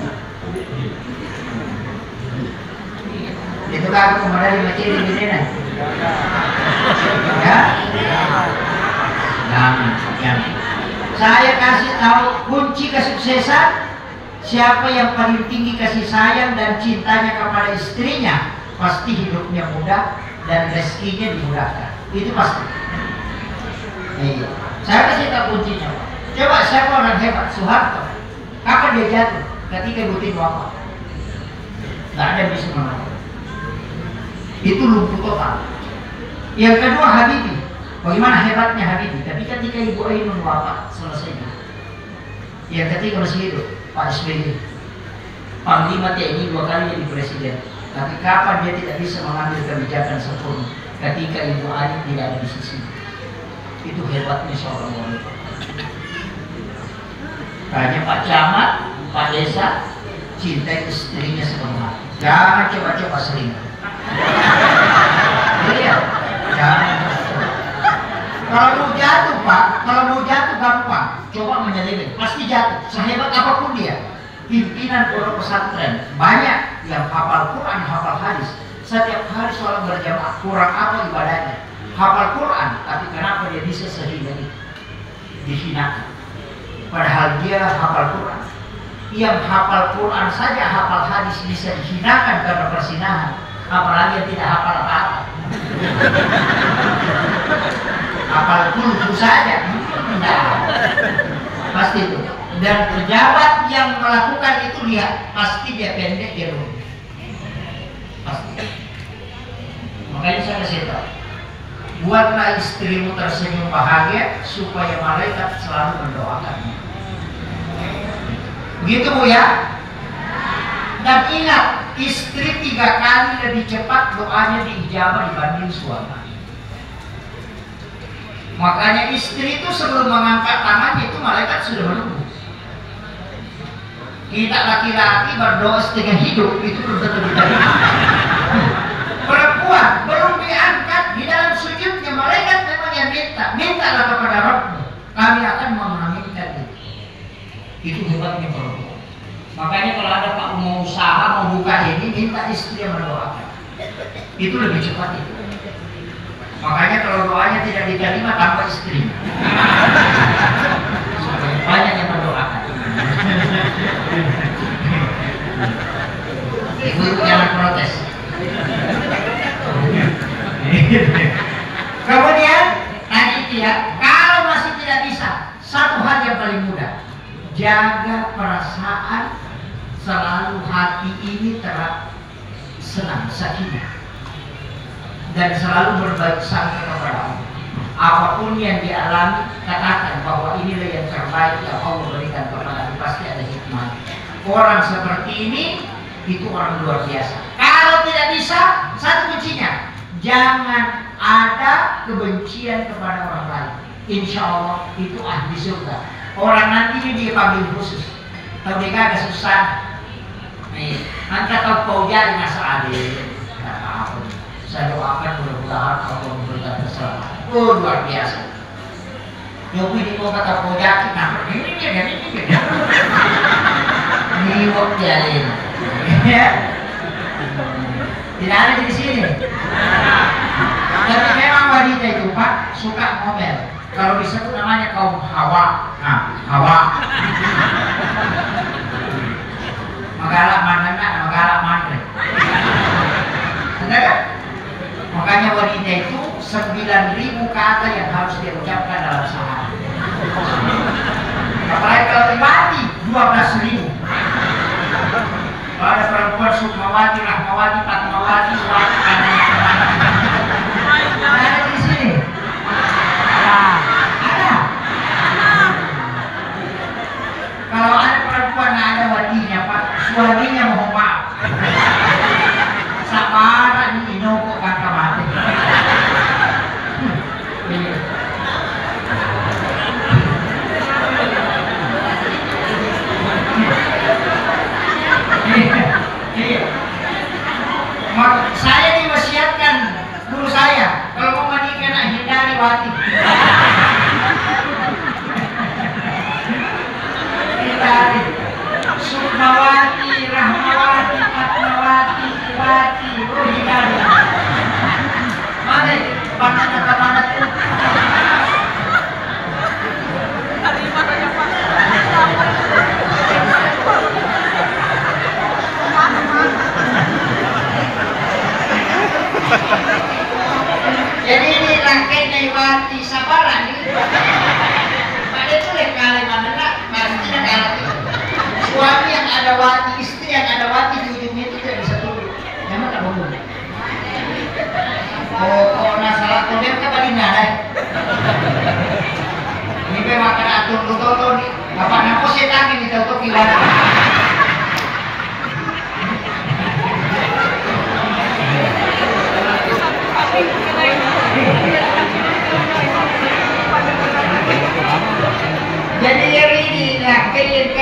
Itu kan kemarin macam ini nih. Ya? Jangan. Saya kasih tahu kunci kesuksesan. Siapa yang paling tinggi kasih sayang dan cintanya kepada istrinya, pasti hidupnya mudah dan rezekinya dimudahkan. Itu pasti. Iya. Saya kasih tahu kuncinya. Coba siapa orang hebat? Soeharto. Kapan dia jatuh? Ketika Ibu Tien wafat. Tidak ada yang bisa menolong. Itu lumpuh total. Yang kedua Habibie. Bagaimana hebatnya Habibie? Tapi ketika Ibu Ainun wafat, selesai. Yang ketiga masih hidup, Pak SBY. Panglima TNI 2 kali jadi presiden. Tapi kapan dia tidak bisa mengambil kebijakan sempurna? Ketika Ibu Ani tidak ada di sisi. Itu hebatnya seorang wanita. Tanya Pak Camat, Pak Desa, cintai istrinya sepenuh hati. Jangan coba-coba selingkuh. Iya, jangan. Kalau mau jatuh Pak, kalau mau jatuh gampang. Coba menyelidiki, pasti jatuh. Sehebat apapun dia. Pimpinan pondok pesantren banyak yang hafal Quran, hafal hadis. Setiap hari sholat berjamaah, kurang apa ibadahnya? Hafal Quran, tapi kenapa dia bisa sehina itu? Dihinakan. Padahal dia hafal Quran. Yang hafal Quran saja, hafal hadis bisa dihinakan karena persinahan. Apalagi yang tidak hafal apa-apa. Hafal kultu saja. Nah, pasti itu. Dan pejabat yang melakukan itu lihat, pasti dia pendek, dia rumit. Pasti. Makanya saya kasih tahu, buatlah istrimu tersenyum bahagia supaya malaikat selalu mendoakanmu. Begitu Bu ya. Dan ingat, istri 3 kali lebih cepat doanya diijabah dibanding suami. Makanya istri itu sebelum mengangkat tangannya itu malaikat sudah menunggu. Kita laki-laki berdoa setengah hidup itu belum tentu diterima. Perempuan belum diangkat di dalam sujudnya malaikat memang yang mintalah kepada Rabbmu, kami akan mengaminkan itu. Itu hebatnya perempuan. Makanya kalau ada Pak mau usaha mau buka ini, minta istri yang mendoakan. Itu lebih cepat itu. Makanya kalau doanya tidak diterima tanpa istri. Banyak yang mendoakan. Ibu-ibu jangan protes. Kemudian tadi itu ya, kalau masih tidak bisa, satu hal yang paling mudah, jaga perasaan selalu hati ini senang, sakinah, dan selalu berbaik sangka kepada Allah. Apapun yang dialami, katakan bahwa inilah yang terbaik yang Allah berikan kepada kita, pasti ada hikmah. Orang seperti ini itu orang luar biasa. Kalau tidak bisa, satu kuncinya, jangan ada kebencian kepada orang lain. Insya Allah itu ahli surga. Orang nanti ini dipanggil khusus. Tahu dia agak susah. Nih, nanti kau kau jadi masalah deh. Tidak apa. Saya doakan mudah-mudahan Allah memberikan keselamatan. Oh luar biasa. Yopi di kau kata kau jadi, nah ini dia. Ini waktu jalin. Ya. Tidak ada di sini. Tapi memang wanita itu Pak suka ngomel. Kalau disebut namanya kaum Hawa. Nah, Hawa. Magalak mana? Benar? Makanya wanita itu 9.000 kata yang harus dia ucapkan dalam sehari. Apalagi kalau mati 12.000. Kalau ada perempuan Sukmawati, Rahmawati, Fatmawati, ada di sini. Ada. Kalau ada perempuan ada wadinya Pak, suaminya mohon maaf. Sabara di Inoko kakak mati. Saya diwasiatkan guru saya kalau mau menikah nak hindari wati. Hindari Sukmawati, Rahmawati, Fatmawati, Wati, oh hindari. Mana mana tuh? Jadi ini rakyat Naiwati Sabaran pada itu lekale mana nak pasti nak suami yang ada wati, istri yang ada wati di ujungnya itu tidak bisa turun. Jangan tak bangun. Oh, salah tuh dia kembali nada. Ini makan atur betul nih. Bapak nafsu setan ini tutup kilat. Jadi yang ini lah kayak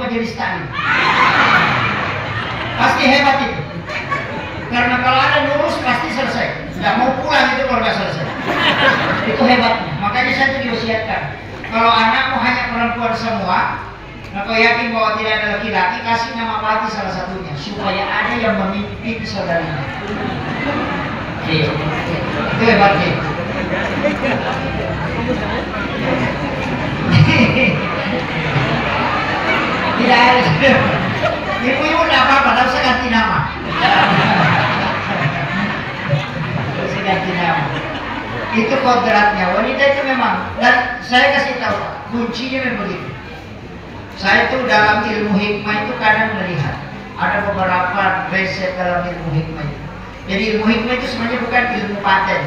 majelis taklim. Pasti hebat itu. Karena kalau ada lurus pasti selesai. Nggak mau pulang itu kalau nggak selesai. Itu hebatnya. Makanya saya tuh diwasiatkan. Kalau anakmu hanya perempuan semua, kau yakin bahwa tidak ada laki-laki, kasih nama Pati salah satunya supaya ada yang memimpin saudaranya. Itu hebatnya. Tidak ada. Ibu-ibu tidak apa-apa, tapi saya ganti nama. Saya ganti nama. Itu kodratnya. Wanita itu memang. Dan saya kasih tahu, kuncinya memang begitu. Saya tuh dalam ilmu hikmah itu kadang melihat ada beberapa riset dalam ilmu hikmah itu. Jadi ilmu hikmah itu sebenarnya bukan ilmu paten,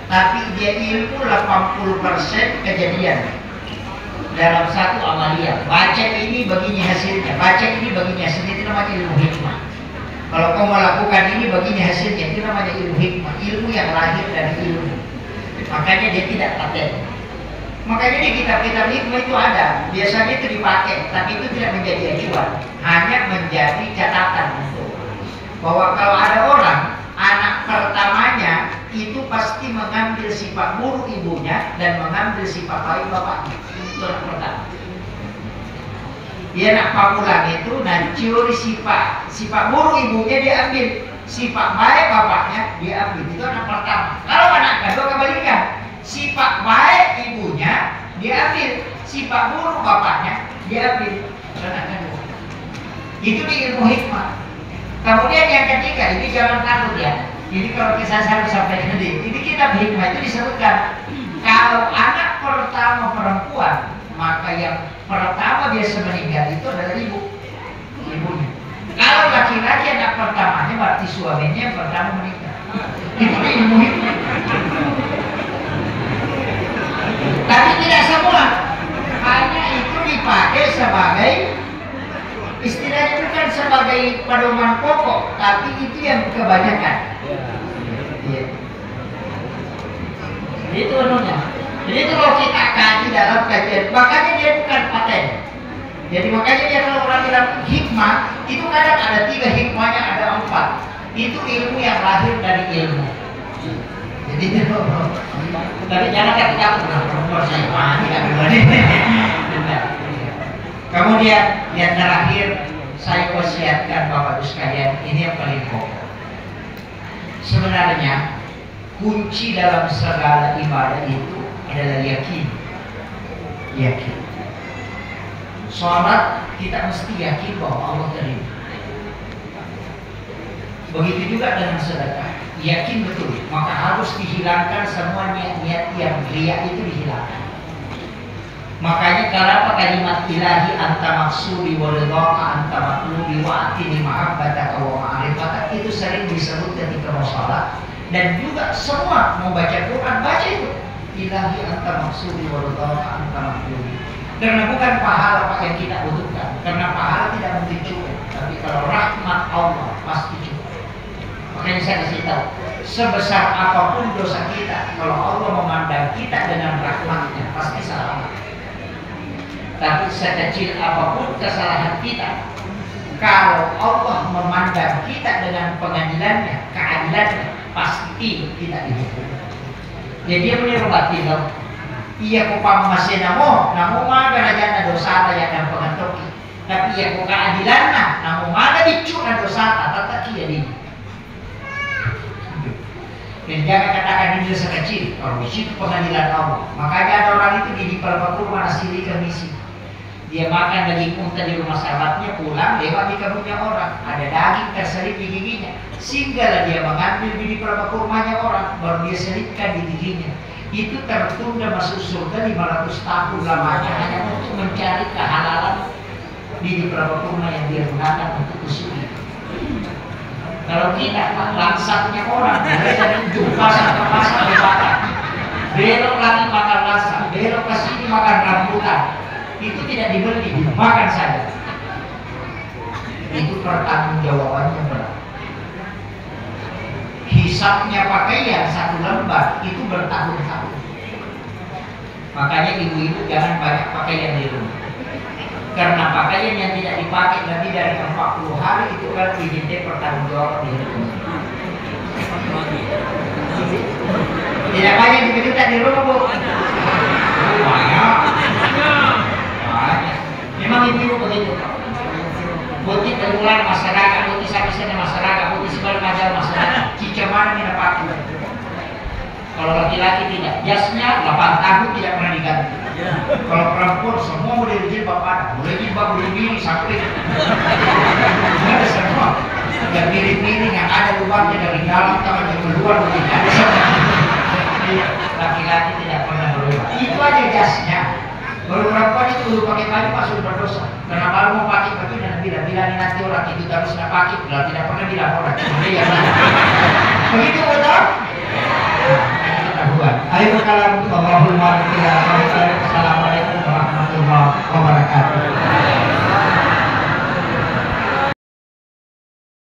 tapi dia ilmu 80% kejadian dalam satu amalia. Baca ini begini hasilnya, baca ini begini hasilnya, itu namanya ilmu hikmah. Kalau kau melakukan ini begini hasilnya, itu namanya ilmu hikmah, ilmu yang lahir dari ilmu. Makanya dia tidak paten. Makanya di kitab-kitab hikmah itu ada, biasanya itu dipakai, tapi itu tidak menjadi acuan, hanya menjadi catatan bahwa kalau ada orang anak pertamanya itu pasti mengambil sifat buruk ibunya dan mengambil sifat baik bapaknya. Itu anak pertama. Dia nak pamulang itu nancuri sifat buruk ibunya dia ambil, sifat baik bapaknya dia ambil. Itu anak pertama. Kalau anak kedua kebalikan, sifat baik ibunya dia ambil, sifat buruk bapaknya dia ambil. Anak kedua. Itu di ilmu hikmah. Kemudian yang ketiga, ini jangan takut ya. Jadi kalau saya harus sampaikan ini kitab hikmah itu disebutkan kalau anak pertama perempuan, maka yang pertama biasa meninggal itu adalah ibunya. Kalau laki-laki anak pertamanya berarti suaminya yang pertama meninggal. Itu ilmu hikmah. Tapi tidak semua, hanya itu dipakai sebagai istilahnya bukan sebagai pedoman pokok, tapi itu yang kebanyakan. Ya. Itu anunya. Jadi itu kalau kita kaji dalam kajian, makanya dia bukan paten. Jadi makanya dia kalau orang bilang hikmah, itu kadang ada 3 hikmahnya, ada 4. Itu ilmu yang lahir dari ilmu. Jadi tapi jangan ketika perempuan saya mati kan. Kemudian yang terakhir saya wasiatkan Bapak Ibu sekalian, ini yang paling pokok. Sebenarnya kunci dalam segala ibadah itu adalah yakin. Yakin. Sholat kita mesti yakin bahwa Allah terima. Begitu juga dengan sedekah. Yakin betul, maka harus dihilangkan semua niat-niat yang riya itu dihilangkan. Makanya kenapa kalimat ilahi anta maksudi wa ridhaka anta matlubi wa atini mahabbataka wa ma'rifataka itu sering disebut ketika mau sholat, dan juga semua mau baca Quran baca itu ilahi anta maksudi wa ridhaka anta matlubi. Karena bukan pahala apa yang kita butuhkan, karena pahala tidak mungkin cukup, tapi kalau rahmat Allah pasti cukup. Makanya saya kasih tahu, sebesar apapun dosa kita, kalau Allah memandang kita dengan rahmatnya pasti selamat. Tapi sekecil apapun kesalahan kita, kalau Allah memandang kita dengan pengadilannya, keadilannya, pasti tidak dihukum. Jadi dia meniru batin. Iya kok masih namo mana aja dosa yang dan pengantoki. Tapi iya kok keadilan namo mana dicurah dosa tata kia ini. Dan jangan katakan ini dosa kecil, kalau di situ pengadilan Allah. Makanya ada orang itu di perbakur mana sili kemisi. Dia makan daging unta di rumah sahabatnya, pulang lewat di kebunnya orang, ada daging terselip di giginya. Singgahlah dia mengambil di perbakur rumahnya orang, baru dia selipkan di giginya. Itu tertunda masuk surga 500 tahun lamanya hanya untuk mencari kehalalan di perbakur rumah yang dia gunakan untuk usul. Kalau kita langsatnya orang, mereka jumpa sampai pasar dibakar. Belok lagi makan langsat, belok ke sini makan rambutan. Itu tidak dibeli, makan saja. Itu pertanggungjawabannya berat. Hisapnya pakaian 1 lembar itu bertahun-tahun. Makanya ibu-ibu jangan banyak pakaian di rumah. Karena pakaian yang tidak dipakai lebih dari 40 hari itu kan diminta pertanggungjawab di hari kemudian. Tidak banyak dikejutan di rumah, Bu. Banyak. Memang ibu begitu. Putih termulan masyarakat, putih sapisnya masyarakat, putih sebagai majalah masyarakat. Cica mana yang pakai? Kalau laki-laki tidak, jasnya 8 tahun tidak pernah diganti. Kalau perempuan semua boleh jilbab ada, boleh jilbab miring sampai ada semua. Yang miring-miring yang ada lubangnya dari dalam tangan yang keluar begini ada semua. Laki-laki tidak pernah berubah. Itu aja jasnya. Kalau perempuan itu dulu pakai baju masuk berdosa. Karena kalau mau pakai baju dan bilang nanti orang itu terus nak pakai, kalau tidak pernah bilang orang. Begitu betul? Ayo kalau Assalamualaikum warahmatullahi wabarakatuh.